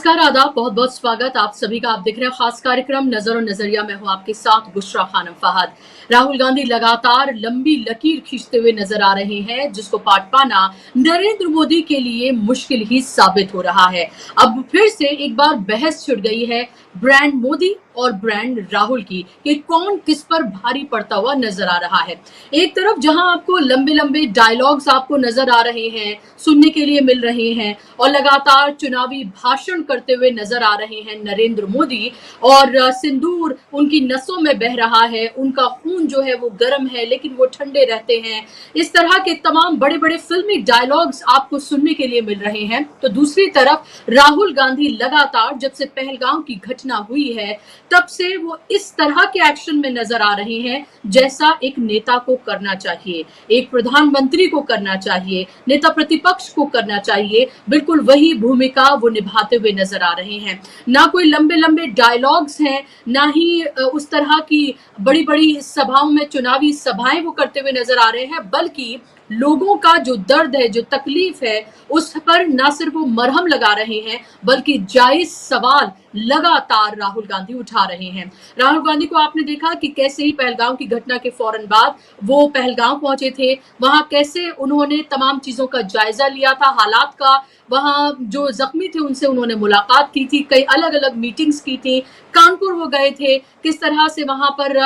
नमस्कार, आदाब, बहुत बहुत स्वागत आप सभी का। आप देख रहे हैं खास कार्यक्रम नजर और नजरिया। मैं हूं आपके साथ बुशरा खानम फहद। राहुल गांधी लगातार लंबी लकीर खींचते हुए नजर आ रहे हैं, जिसको पाट पाना नरेंद्र मोदी के लिए मुश्किल ही साबित हो रहा है। अब फिर से एक बार बहस छिड़ गई है ब्रांड मोदी और ब्रांड राहुल की कि कौन किस पर भारी पड़ता हुआ नजर आ रहा है। एक तरफ जहां आपको लंबे लंबे डायलॉग्स आपको नजर आ रहे हैं, सुनने के लिए मिल रहे हैं और लगातार चुनावी भाषण करते हुए नजर आ रहे हैं नरेंद्र मोदी, और सिंदूर उनकी नसों में बह रहा है, उनका खून जो है वो गर्म है लेकिन वो ठंडे रहते हैं। इस तरह के तमाम बड़े बड़े फिल्मी डायलॉग्स आपको सुनने के लिए मिल रहे हैं। तो दूसरी तरफ राहुल गांधी लगातार जब से पहलगाम की घटना हुई है तब से वो इस तरह के एक्शन में नजर आ रहे हैं जैसा एक नेता को करना चाहिए, एक प्रधानमंत्री को करना चाहिए, नेता प्रतिपक्ष को करना चाहिए। बिल्कुल वही भूमिका वो निभाते हुए नजर आ रहे हैं। ना कोई लंबे लंबे डायलॉग्स हैं, ना ही उस तरह की बड़ी बड़ी सभाओं में चुनावी सभाएं वो करते हुए नजर आ रहे हैं, बल्कि लोगों का जो दर्द है, जो तकलीफ है, उस पर ना सिर्फ वो मरहम लगा रहे हैं बल्कि जायज सवाल लगातार राहुल गांधी उठा रहे हैं। राहुल गांधी को आपने देखा कि कैसे ही पहलगाम की घटना के फौरन बाद वो पहलगाम पहुंचे थे, वहां कैसे उन्होंने तमाम चीजों का जायजा लिया था, हालात का। वहां जो जख्मी थे उनसे उन्होंने मुलाकात की थी, कई अलग अलग मीटिंग्स की थी, कानपुर वो गए थे, किस तरह से वहां पर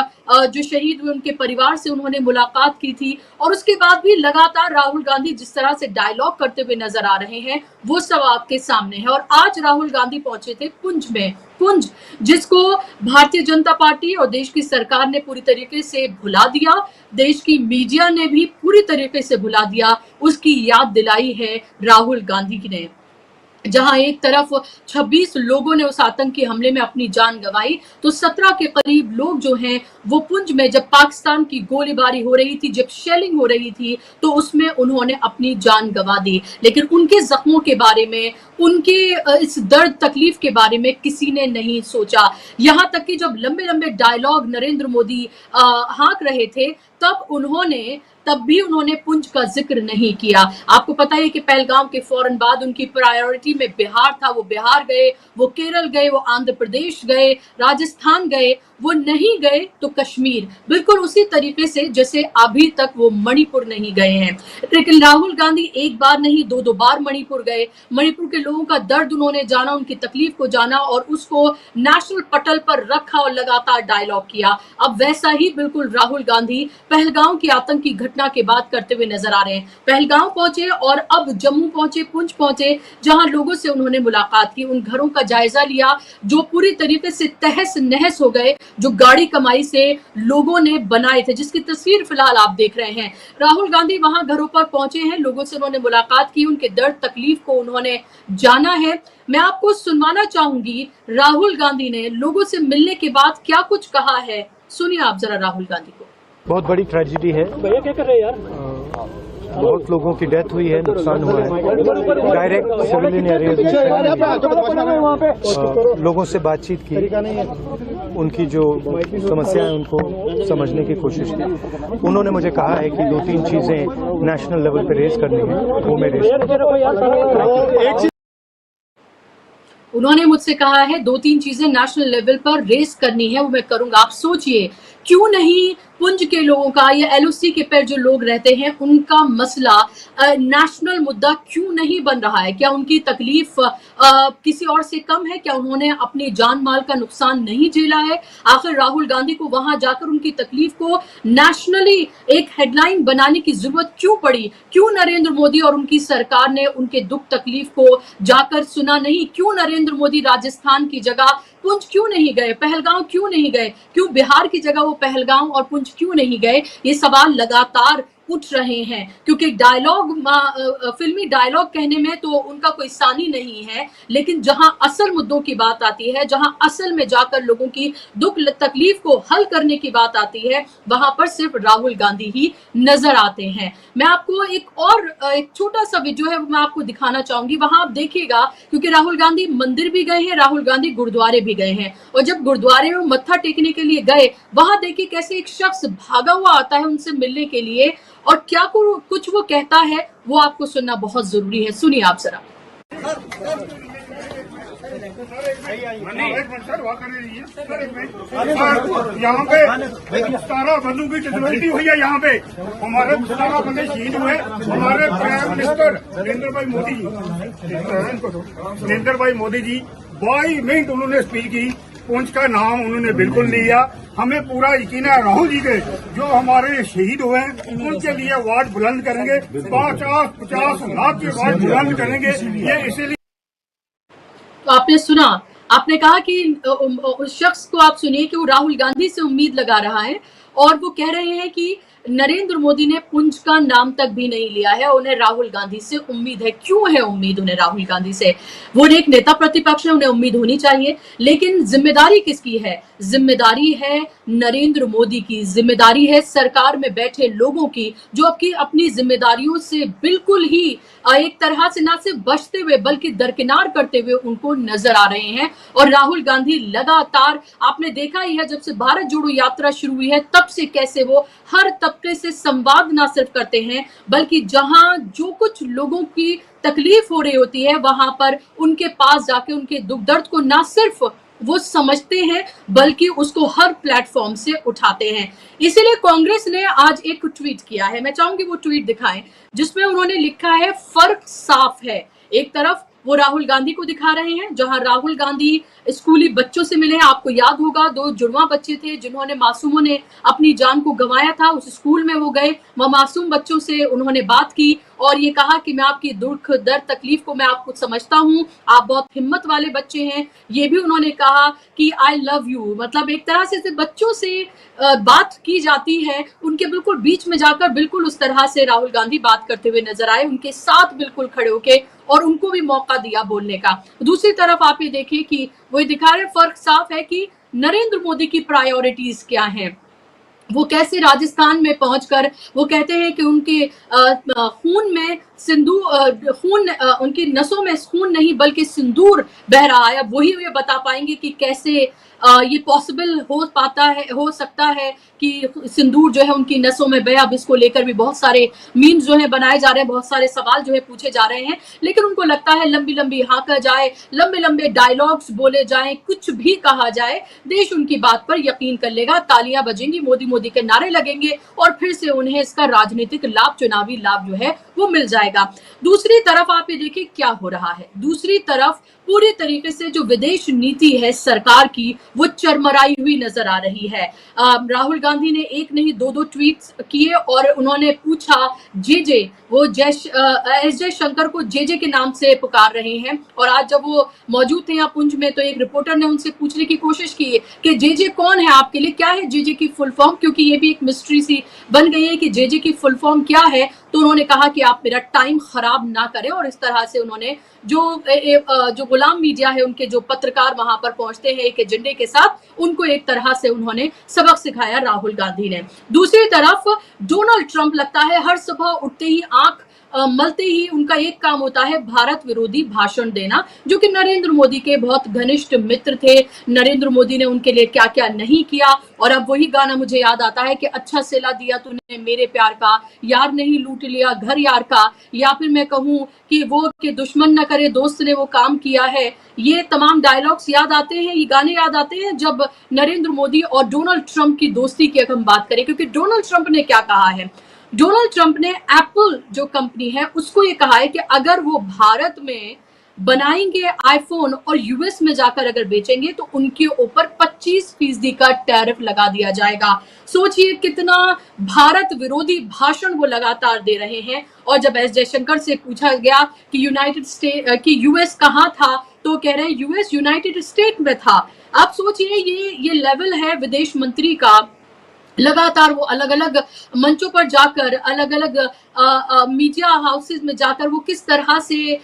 जो शहीद हुए उनके परिवार से उन्होंने मुलाकात की थी। और उसके बाद भी लगातार राहुल गांधी जिस तरह से डायलॉग करते हुए नजर आ रहे हैं वो सब आपके सामने है। और आज राहुल गांधी पहुंचे थे पुंछ में, पुंछ जिसको भारतीय जनता पार्टी और देश की सरकार ने पूरी तरीके से भुला दिया, देश की मीडिया ने भी पूरी तरीके से भुला दिया, उसकी याद दिलाई है राहुल गांधी ने। जहां एक तरफ 26 लोगों ने उस आतंकी हमले में अपनी जान गंवाई, तो 17 के करीब लोग जो हैं वो पुंछ में जब पाकिस्तान की गोलीबारी हो रही थी, जब शेलिंग हो रही थी, तो उसमें उन्होंने अपनी जान गंवा दी। लेकिन उनके जख्मों के बारे में, उनके इस दर्द तकलीफ के बारे में किसी ने नहीं सोचा। यहां तक कि जब लंबे लंबे डायलॉग नरेंद्र मोदी हाँक रहे थे तब भी उन्होंने पुंछ का जिक्र नहीं किया। आपको पता है कि पहलगाम के फौरन बाद उनकी प्रायोरिटी में बिहार था, वो बिहार गए, वो केरल गए, वो आंध्र प्रदेश गए, राजस्थान गए, वो नहीं गए तो कश्मीर, बिल्कुल उसी तरीके से जैसे अभी तक वो मणिपुर नहीं गए हैं। लेकिन राहुल गांधी एक बार नहीं, दो बार मणिपुर गए, मणिपुर के लोगों का दर्द उन्होंने जाना, उनकी तकलीफ को जाना और उसको नेशनल पटल पर रखा और लगातार डायलॉग किया। अब वैसा ही बिल्कुल राहुल गांधी पहलगाम की आतंकी घटना के बाद करते हुए नजर आ रहे हैं। पहलगाम पहुंचे और अब जम्मू पहुंचे, पुंछ पहुंचे, जहां लोगों से उन्होंने मुलाकात की, उन घरों का जायजा लिया जो पूरी तरीके से तहस नहस हो गए, जो गाड़ी कमाई से लोगों ने बनाए थे, जिसकी तस्वीर फिलहाल आप देख रहे हैं। राहुल गांधी वहां घरों पर पहुंचे हैं, लोगों से उन्होंने मुलाकात की, उनके दर्द तकलीफ को उन्होंने जाना है। मैं आपको सुनवाना चाहूंगी राहुल गांधी ने लोगों से मिलने के बाद क्या कुछ कहा है। सुनिए आप जरा राहुल गांधी को। बहुत बड़ी ट्रेजेडी है, भैया क्या कर रहे हैं यार? बहुत लोगों की डेथ हुई है, नुकसान हुआ है, डायरेक्ट सिविलियन एरिया लोगों से बातचीत की, उनकी जो समस्या है उनको समझने की कोशिश की। उन्होंने मुझे कहा है कि 2-3 चीजें नेशनल लेवल पे रेज करनी है, वो मैं रेज। उन्होंने मुझसे कहा है 2-3 चीजें नेशनल लेवल पर रेस करनी है, वो मैं करूंगा। आप सोचिए, क्यों नहीं पुंछ के लोगों का या एलओसी के पर जो लोग रहते हैं उनका मसला नेशनल मुद्दा क्यों नहीं बन रहा है? क्या उनकी तकलीफ किसी और से कम है? क्या उन्होंने अपनी जान माल का नुकसान नहीं झेला है? आखिर राहुल गांधी को वहां जाकर उनकी तकलीफ को नेशनली एक हेडलाइन बनाने की जरूरत क्यों पड़ी? क्यों नरेंद्र मोदी और उनकी सरकार ने उनके दुख तकलीफ को जाकर सुना नहीं? क्यों नरेंद्र मोदी राजस्थान की जगह पुंछ क्यों नहीं गए? पहलगाम क्यों नहीं गए? क्यों बिहार की जगह वो पहलगाम और पुंछ क्यों नहीं गए? ये सवाल लगातार उठ रहे हैं, क्योंकि डायलॉग, फिल्मी डायलॉग कहने में तो उनका कोई सानी नहीं है, लेकिन जहां असल मुद्दों की बात आती है, जहां असल में जाकर लोगों की दुख तकलीफ को हल करने की बात आती है, वहां पर सिर्फ राहुल गांधी ही नजर आते हैं। मैं आपको एक छोटा सा वीडियो है वो मैं आपको दिखाना चाहूंगी, वहां आप देखिएगा, क्योंकि राहुल गांधी मंदिर भी गए हैं, राहुल गांधी गुरुद्वारे भी गए हैं, और जब गुरुद्वारे में मत्था टेकने के लिए गए, वहां देखिए कैसे एक शख्स भागा हुआ आता है उनसे मिलने के लिए, और क्या कुछ वो कहता है वो आपको सुनना बहुत जरूरी है। सुनिए आप जरा। सर वहाँ कर रही है सर, एक मिनट। यहाँ पे मुस्तारा बंधु की कैजुअलिटी हुई है। यहाँ पे हमारे मुस्तारा बंधु शहीद हुए। हमारे प्राइम मिनिस्टर नरेंद्र भाई मोदी जी, नरेंद्र भाई मोदी जी 22 मिनट उन्होंने स्पीच की। पुंछ का नाम उन्होंने बिल्कुल नहीं लिया। हमें पूरा यकीन है राहुल जी के जो हमारे शहीद हुए हैं उनके लिए आवाज बुलंद करेंगे। 50 लाख की आवाज बुलंद करेंगे। ये इसीलिए तो आपने सुना, आपने कहा कि उस शख्स को आप सुनिए कि वो राहुल गांधी से उम्मीद लगा रहा है और वो कह रहे हैं कि नरेंद्र मोदी ने पुंछ का नाम तक भी नहीं लिया है, उन्हें राहुल गांधी से उम्मीद है। क्यों है उम्मीद उन्हें राहुल गांधी से? वो एक नेता प्रतिपक्ष है, उन्हें उम्मीद होनी चाहिए, लेकिन जिम्मेदारी किसकी है? जिम्मेदारी है नरेंद्र मोदी की, जिम्मेदारी है सरकार में बैठे लोगों की, जो अपनी जिम्मेदारियों से बिल्कुल ही एक तरह से ना सिर्फ बचते हुए बल्कि दरकिनार करते हुए उनको नजर आ रहे हैं। और राहुल गांधी लगातार, आपने देखा ही है जब से भारत जोड़ो यात्रा शुरू हुई है तब से कैसे वो हर तबके से संवाद ना सिर्फ करते हैं बल्कि जहां जो कुछ लोगों की तकलीफ हो रही होती है वहां पर उनके पास जाके उनके दुख दर्द को ना सिर्फ वो समझते हैं बल्कि उसको हर प्लेटफॉर्म से उठाते हैं। इसीलिए कांग्रेस ने आज एक ट्वीट किया है, मैं चाहूंगी वो ट्वीट दिखाएं, जिसमें उन्होंने लिखा है फर्क साफ है। एक तरफ वो राहुल गांधी को दिखा रहे हैं जहां राहुल गांधी स्कूली बच्चों से मिले हैं। आपको याद होगा 2 जुड़वा बच्चे थे जिन्होंने मासूमों ने अपनी जान को गंवाया था। उस स्कूल में वो गए, वह मासूम बच्चों से उन्होंने बात की और ये कहा कि मैं आपकी दुख दर्द तकलीफ को मैं आपको समझता हूं, आप बहुत हिम्मत वाले बच्चे हैं। ये भी उन्होंने कहा कि आई लव यू, मतलब एक तरह से बच्चों से बात की जाती है, उनके बिल्कुल बीच में जाकर बिल्कुल उस तरह से राहुल गांधी बात करते हुए नजर आए, उनके साथ बिल्कुल खड़े होके और उनको भी मौका दिया बोलने का। दूसरी तरफ आप ये देखिए कि वो दिखा रहे, फर्क साफ है कि नरेंद्र मोदी की प्रायोरिटीज क्या हैं। वो कैसे राजस्थान में पहुंचकर वो कहते हैं कि उनके खून में खून उनकी नसों में खून नहीं बल्कि सिंदूर बह रहा है। वही ये बता पाएंगे कि कैसे ये पॉसिबल हो सकता है कि सिंदूर जो है उनकी नसों में बहे। अब इसको लेकर भी बहुत सारे मीम्स जो है बनाए जा रहे हैं, बहुत सारे सवाल जो है पूछे जा रहे हैं, लेकिन उनको लगता है लंबी लंबी हाँका जाए, लंबे लंबे डायलॉग्स बोले जाए, कुछ भी कहा जाए, देश उनकी बात पर यकीन कर लेगा, तालियां बजेंगी, मोदी मोदी के नारे लगेंगे और फिर से उन्हें इसका राजनीतिक लाभ, चुनावी लाभ जो है वो मिल जाएगा। दूसरी तरफ आप ये देखिए क्या हो रहा है, दूसरी तरफ पूरी तरीके से जो विदेश नीति है सरकार की वो चरमराई हुई नजर आ रही है। राहुल गांधी ने एक नहीं 2 ट्वीट्स किए और उन्होंने पूछा जेजे, वो एस जयशंकर को जेजे के नाम से पुकार रहे हैं। और आज जब वो मौजूद थे यहाँ पुंछ में तो एक रिपोर्टर ने उनसे पूछने की कोशिश की कि जेजे कौन है आपके लिए, क्या है जेजे की फुल फॉर्म, क्योंकि ये भी एक मिस्ट्री सी बन गई है कि जेजे की फुल फॉर्म क्या है। तो उन्होंने कहा कि आप मेरा टाइम खराब ना करें और इस तरह से उन्होंने जो गुलाम मीडिया है, उनके जो पत्रकार वहां पर पहुंचते हैं एक एजेंडे के साथ, उनको एक तरह से उन्होंने सबक सिखाया राहुल गांधी ने। दूसरी तरफ डोनाल्ड ट्रंप लगता है हर सुबह उठते ही आंख मलते ही उनका एक काम होता है भारत विरोधी भाषण देना, जो कि नरेंद्र मोदी के बहुत घनिष्ठ मित्र थे। नरेंद्र मोदी ने उनके लिए क्या क्या नहीं किया और अब वही गाना मुझे याद आता है कि अच्छा सिला दिया तूने मेरे प्यार का, यार नहीं लूट लिया घर यार का, या फिर मैं कहूं कि वो कि दुश्मन न करे दोस्त ने वो काम किया है। ये तमाम डायलॉग्स याद आते हैं, ये गाने याद आते हैं जब नरेंद्र मोदी और डोनाल्ड ट्रंप की दोस्ती की अगर हम बात करें, क्योंकि डोनाल्ड ट्रंप ने क्या कहा है, डोनाल्ड ट्रंप ने एप्पल जो कंपनी है उसको ये कहा है कि अगर वो भारत में बनाएंगे आईफोन और यूएस में जाकर अगर बेचेंगे तो उनके ऊपर 25% का टैरिफ लगा दिया जाएगा। सोचिए कितना भारत विरोधी भाषण वो लगातार दे रहे हैं। और जब एस जयशंकर से पूछा गया कि यूएस कहाँ था तो कह रहे हैं यूएस यूनाइटेड स्टेट में था। आप सोचिए ये लेवल है विदेश मंत्री का। लगातार वो अलग अलग मंचों पर जाकर, अलग अलग मीडिया हाउसेज में जाकर वो किस तरह से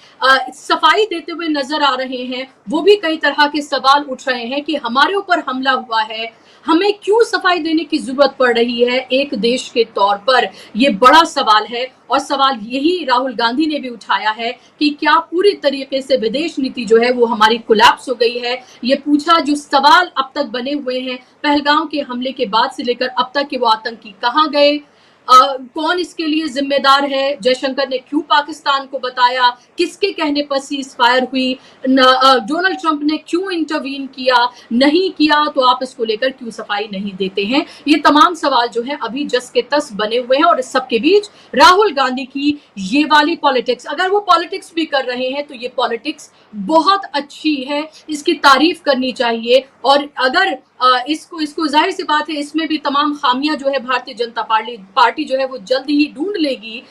सफाई देते हुए नजर आ रहे हैं। वो भी कई तरह के सवाल उठ रहे हैं कि हमारे ऊपर हमला हुआ है, हमें क्यों सफाई देने की जरूरत पड़ रही है एक देश के तौर पर। ये बड़ा सवाल है और सवाल यही राहुल गांधी ने भी उठाया है कि क्या पूरी तरीके से विदेश नीति जो है वो हमारी कोलैप्स हो गई है। ये पूछा, जो सवाल अब तक बने हुए हैं पहलगाम के हमले के बाद से लेकर अब तक कि वो आतंकी कहाँ गए, कौन इसके लिए जिम्मेदार है, जयशंकर ने क्यों पाकिस्तान को बताया, किसके कहने पर सीज फायर हुई, डोनाल्ड ट्रंप ने क्यों इंटरवीन किया, नहीं किया तो आप इसको लेकर क्यों सफाई नहीं देते हैं। ये तमाम सवाल जो है अभी जस के तस बने हुए हैं और इस सबके बीच राहुल गांधी की ये वाली पॉलिटिक्स, अगर वो पॉलिटिक्स भी कर रहे हैं तो ये पॉलिटिक्स बहुत अच्छी है, इसकी तारीफ करनी चाहिए। और अगर इसको जाहिर सी बात है इसमें भी तमाम खामियां जो है भारतीय जनता पार्टी जो है वो जल्द ही ढूंढ लेगी,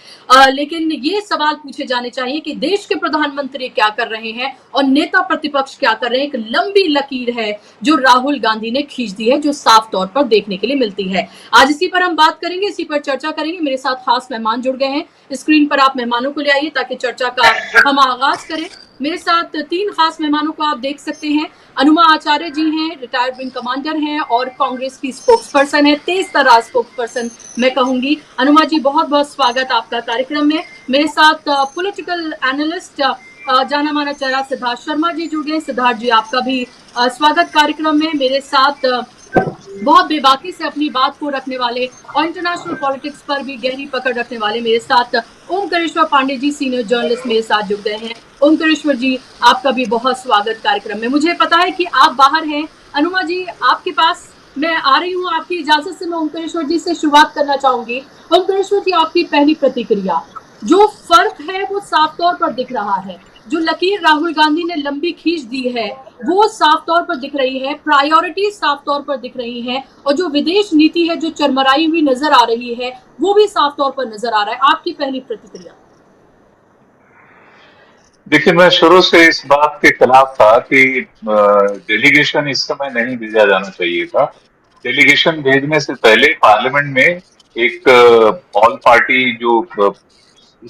लेकिन ये सवाल पूछे जाने चाहिए कि देश के प्रधानमंत्री क्या कर रहे हैं और नेता प्रतिपक्ष क्या कर रहे हैं। एक लंबी लकीर है जो राहुल गांधी ने खींच दी है, जो साफ तौर पर देखने के लिए मिलती है। आज इसी पर हम बात करेंगे, इसी पर चर्चा करेंगे। मेरे साथ खास मेहमान जुड़ गए हैं, स्क्रीन पर आप मेहमानों को ले आइए ताकि चर्चा का हम आगाज करें। मेरे साथ 3 खास मेहमानों को आप देख सकते हैं। अनुमा आचार्य जी हैं, रिटायर्ड विंग कमांडर हैं और कांग्रेस की स्पोक्स पर्सन है, तेज तर्रार स्पोक्स पर्सन मैं कहूंगी। अनुमा जी, बहुत बहुत स्वागत आपका कार्यक्रम में। मेरे साथ पॉलिटिकल एनालिस्ट जाना माना चेहरा सिद्धार्थ शर्मा जी जुड़ गए। सिद्धार्थ जी, आपका भी स्वागत कार्यक्रम में। मेरे साथ बहुत बेबाकी से अपनी बात को रखने वाले और इंटरनेशनल पॉलिटिक्स पर भी गहरी पकड़ रखने वाले मेरे साथ ओमकारेश्वर पांडे जी, सीनियर जर्नलिस्ट मेरे साथ जुड़ गए हैं। ओमकारेश्वर जी, आपका भी बहुत स्वागत कार्यक्रम में। मुझे पता है कि आप बाहर हैं। अनुमा जी, आपके पास मैं आ रही हूँ, आपकी इजाजत से मैं ओमकारेश्वर जी से शुरुआत करना चाहूंगी। ओमकारेश्वर जी, आपकी पहली प्रतिक्रिया, जो फर्क है वो साफ तौर पर दिख रहा है, जो लकीर राहुल गांधी ने लंबी खींच दी है वो साफ तौर पर दिख रही है, प्रायोरिटी साफ तौर पर दिख रही है, और जो विदेश नीति है जो चरमराई हुई नजर आ रही है वो भी साफ तौर पर नजर आ रहा है। आपकी पहली प्रतिक्रिया? देखिए, मैं शुरू से इस बात के खिलाफ था कि डेलीगेशन इस समय नहीं भेजा जाना चाहिए था। डेलीगेशन भेजने से पहले पार्लियामेंट में एक ऑल पार्टी जो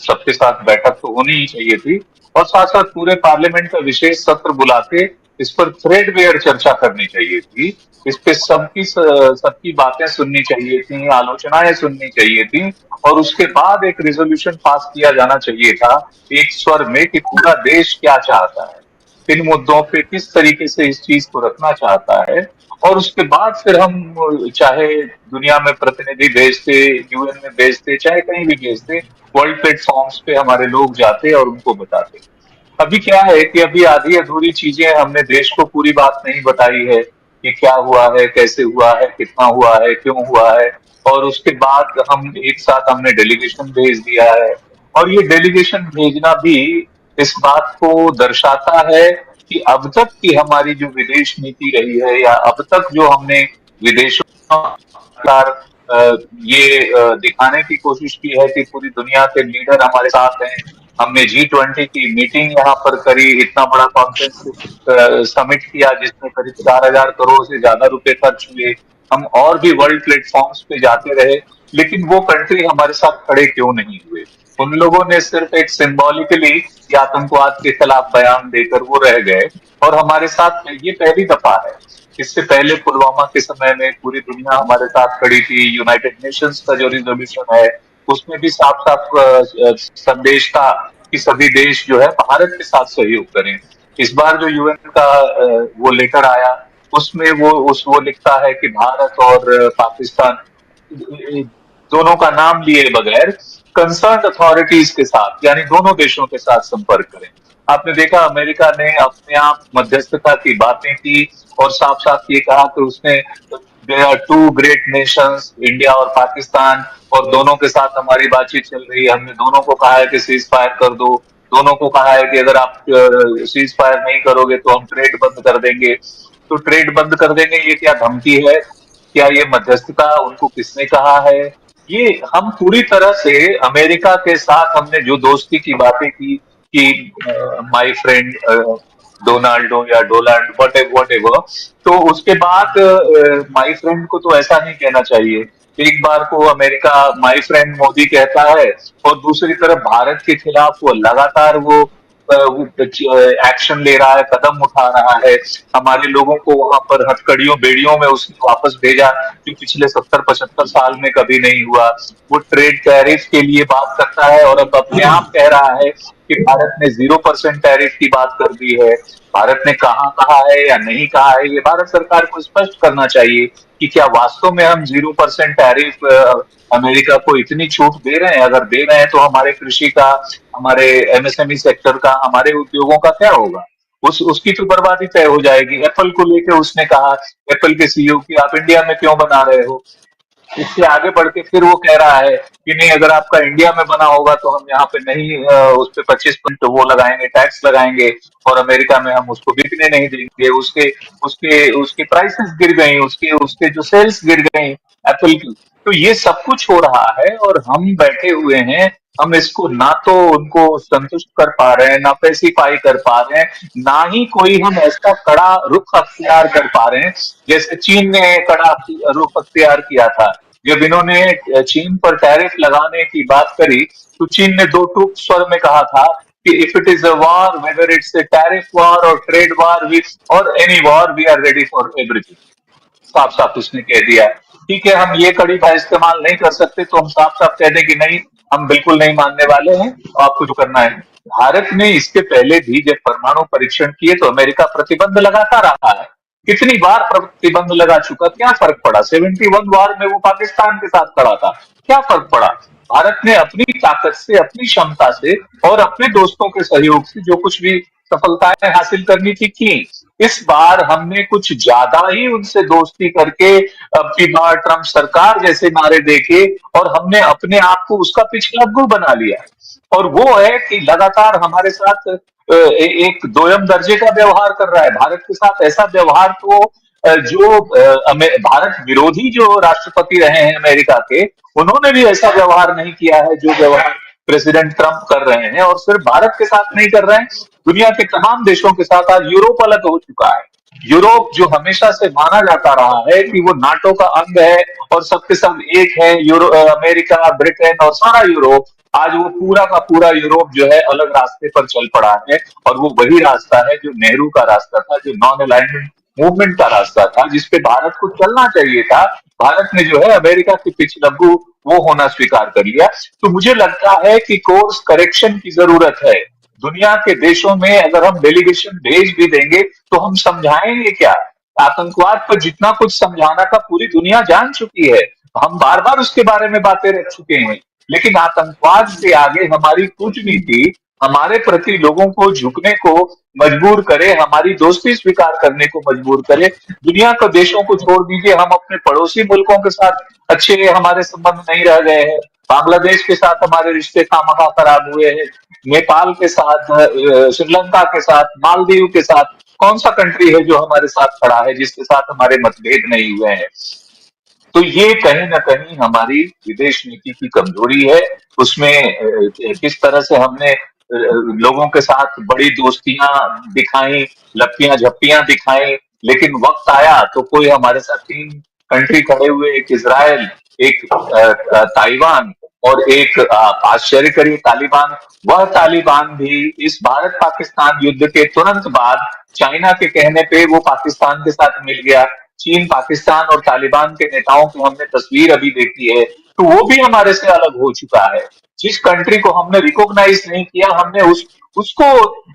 सबके साथ बैठक तो होनी ही चाहिए थी, और साथ साथ पूरे पार्लियामेंट का विशेष सत्र बुला के इस पर थ्रेडबेयर चर्चा करनी चाहिए थी। इस पे सबकी बातें सुननी चाहिए थी, आलोचनाएं सुननी चाहिए थी, और उसके बाद एक रेजोल्यूशन पास किया जाना चाहिए था एक स्वर में कि पूरा देश क्या चाहता है, किन मुद्दों पे किस तरीके से इस चीज को रखना चाहता है। और उसके बाद फिर हम चाहे दुनिया में प्रतिनिधि भेजते, यूएन में भेजते, चाहे कहीं भी भेजते, वर्ल्ड प्लेटफॉर्म्स पे हमारे लोग जाते और उनको बताते। अभी क्या है कि अभी आधी अधूरी चीजें, हमने देश को पूरी बात नहीं बताई है कि क्या हुआ है, कैसे हुआ है, कितना हुआ है, क्यों हुआ है, और उसके बाद हम एक साथ हमने डेलीगेशन भेज दिया है। और ये डेलीगेशन भेजना भी इस बात को दर्शाता है कि अब तक की हमारी जो विदेश नीति रही है, या अब तक जो हमने विदेशों ये दिखाने की कोशिश की है कि पूरी दुनिया के लीडर हमारे साथ हैं। हमने G20 की मीटिंग यहाँ पर करी, इतना बड़ा कॉन्फ्रेंस समिट किया जिसमें करीब 4,000 करोड़ से ज्यादा रुपए खर्च हुए। हम और भी वर्ल्ड प्लेटफॉर्म्स पे जाते रहे, लेकिन वो कंट्री हमारे साथ खड़े क्यों नहीं हुए? उन लोगों ने सिर्फ एक सिंबॉलिकली आतंकवाद के खिलाफ बयान देकर वो रह गए, और हमारे साथ ये पहली दफा है। इससे पहले पुलवामा के समय में पूरी दुनिया हमारे साथ खड़ी थी। यूनाइटेड नेशंस का जो रिजोल्यूशन है उसमें भी साफ साफ संदेश था कि सभी देश जो है भारत के साथ सहयोग करें। इस बार जो यूएन का वो लेटर आया उसमें वो लिखता है कि भारत और पाकिस्तान दोनों का नाम लिए बगैर कंसर्न अथॉरिटीज के साथ, यानी दोनों देशों के साथ संपर्क करें। आपने देखा अमेरिका ने अपने आप मध्यस्थता की बातें की और साफ साफ ये कहा कि उसने there are two great nations, India और पाकिस्तान, और दोनों के साथ हमारी बातचीत चल रही है। हमने दोनों को कहा है कि सीज फायर कर दो, दोनों को कहा है कि अगर आप सीज फायर नहीं करोगे तो हम ट्रेड बंद कर देंगे। तो ट्रेड बंद कर देंगे, ये क्या धमकी है? क्या ये मध्यस्थता? उनको किसने कहा है? ये हम पूरी तरह से अमेरिका के साथ हमने जो दोस्ती की बातें की कि माय फ्रेंड डोनाल्डो या डोनाल्ड वट एवर, तो उसके बाद माय फ्रेंड को तो ऐसा नहीं कहना चाहिए। एक बार को अमेरिका माय फ्रेंड मोदी कहता है और दूसरी तरफ भारत के खिलाफ वो लगातार वो एक्शन ले रहा है, कदम उठा रहा है। हमारे लोगों को वहां पर हथकड़ियों बेड़ियों में उसने वापस भेजा जो पिछले 70-75 साल में कभी नहीं हुआ। वो ट्रेड टैरिफ के लिए बात करता है और अब अपने आप कह रहा है कि भारत ने 0% टैरिफ की बात कर दी है। भारत ने कहाँ कहा है या नहीं कहा है, ये भारत सरकार को स्पष्ट करना चाहिए कि क्या वास्तव में हम 0% टैरिफ अमेरिका को इतनी छूट दे रहे हैं। अगर दे रहे हैं तो हमारे कृषि का, हमारे एमएसएमई सेक्टर का, हमारे उद्योगों का क्या होगा। उसकी तो बर्बादी तय हो जाएगी। एप्पल को लेकर उसने कहा, एप्पल के सीईओ की, आप इंडिया में क्यों बना रहे हो। इससे आगे बढ़ के फिर वो कह रहा है कि नहीं, अगर आपका इंडिया में बना होगा तो हम यहाँ पे नहीं उस पे 25% वो लगाएंगे, टैक्स लगाएंगे, और अमेरिका में हम उसको बिकने नहीं देंगे। उसके उसके उसकी प्राइसेस गिर गई, उसके उसके जो सेल्स गिर गई एप्पल की। तो ये सब कुछ हो रहा है और हम बैठे हुए हैं। हम इसको ना तो उनको संतुष्ट कर पा रहे हैं, ना पेसिफाई कर पा रहे हैं, ना ही कोई हम ऐसा कड़ा रुख अख्तियार कर पा रहे हैं जैसे चीन ने कड़ा रुख अख्तियार किया था। जब इन्होंने चीन पर टैरिफ लगाने की बात करी तो चीन ने दो टूक स्वर में कहा था कि if it is a war, whether it's a tariff war और ट्रेड वॉर और any war, we are ready for everything. साफ साफ उसने कह दिया। ठीक है, हम ये कड़ी का इस्तेमाल नहीं कर सकते तो हम साफ साफ कह दें कि नहीं, हम बिल्कुल नहीं मानने वाले हैं, आपको जो करना है। भारत ने इसके पहले भी जब परमाणु परीक्षण किए तो अमेरिका प्रतिबंध लगाता रहा है। कितनी बार प्रतिबंध लगा चुका, क्या फर्क पड़ा। 71 वार में वो पाकिस्तान के साथ खड़ा था, क्या फर्क पड़ा। भारत ने अपनी ताकत से, अपनी क्षमता से और अपने दोस्तों के सहयोग से जो कुछ भी सफलताएं हासिल करनी थी की। इस बार हमने कुछ ज्यादा ही उनसे दोस्ती करके, अब की बार ट्रंप सरकार जैसे नारे देके, और हमने अपने आप को उसका पिछलग्गू बना लिया। और वो है कि लगातार हमारे साथ एक दोयम दर्जे का व्यवहार कर रहा है। भारत के साथ ऐसा व्यवहार तो जो भारत विरोधी जो राष्ट्रपति रहे हैं अमेरिका के, उन्होंने भी ऐसा व्यवहार नहीं किया है जो व्यवहार प्रेसिडेंट ट्रंप कर रहे हैं। और सिर्फ भारत के साथ नहीं कर रहे हैं, दुनिया के तमाम देशों के साथ। आज यूरोप अलग हो चुका है। यूरोप जो हमेशा से माना जाता रहा है कि वो नाटो का अंग है और सबके सब एक है, अमेरिका, ब्रिटेन और सारा यूरोप, आज वो पूरा का पूरा यूरोप जो है अलग रास्ते पर चल पड़ा है। और वो वही रास्ता है जो नेहरू का रास्ता था, जो नॉन अलाइनमेंट मूवमेंट का रास्ता था, जिसपे भारत को चलना चाहिए था। भारत ने जो है अमेरिका के पिछलग्गू वो होना स्वीकार कर लिया। तो मुझे लगता है कि कोर्स करेक्शन की जरूरत है। दुनिया के देशों में अगर हम डेलीगेशन भेज भी देंगे तो हम समझाएंगे क्या। आतंकवाद पर जितना कुछ समझाना था पूरी दुनिया जान चुकी है। हम बार बार उसके बारे में बातें रख चुके हैं। लेकिन आतंकवाद से आगे हमारी कूटनीति हमारे प्रति लोगों को झुकने को मजबूर करे, हमारी दोस्ती स्वीकार करने को मजबूर करे। दुनिया के देशों को छोड़ दीजिए, हम अपने पड़ोसी मुल्कों के साथ अच्छे हमारे संबंध नहीं रह गए हैं। बांग्लादेश के साथ हमारे रिश्ते खामखा खराब हुए हैं। नेपाल के साथ, श्रीलंका के साथ, मालदीव के साथ, कौन सा कंट्री है जो हमारे साथ खड़ा है जिसके साथ हमारे मतभेद नहीं हुए हैं। तो ये कहीं ना कहीं हमारी विदेश नीति की कमजोरी है। उसमें किस तरह से हमने लोगों के साथ बड़ी दोस्तियां दिखाई, लपकियां झप्पियां दिखाई, लेकिन वक्त आया तो कोई हमारे साथ 3 कंट्री खड़े हुए, एक इजराइल, एक ताइवान और एक आश्चर्य करिए तालिबान। वह तालिबान भी इस भारत पाकिस्तान युद्ध के तुरंत बाद चाइना के कहने पे वो पाकिस्तान के साथ मिल गया। चीन, पाकिस्तान और तालिबान के नेताओं की हमने तस्वीर अभी देखी है, तो वो भी हमारे से अलग हो चुका है। जिस कंट्री को हमने रिकॉग्नाइज नहीं किया, हमने उसको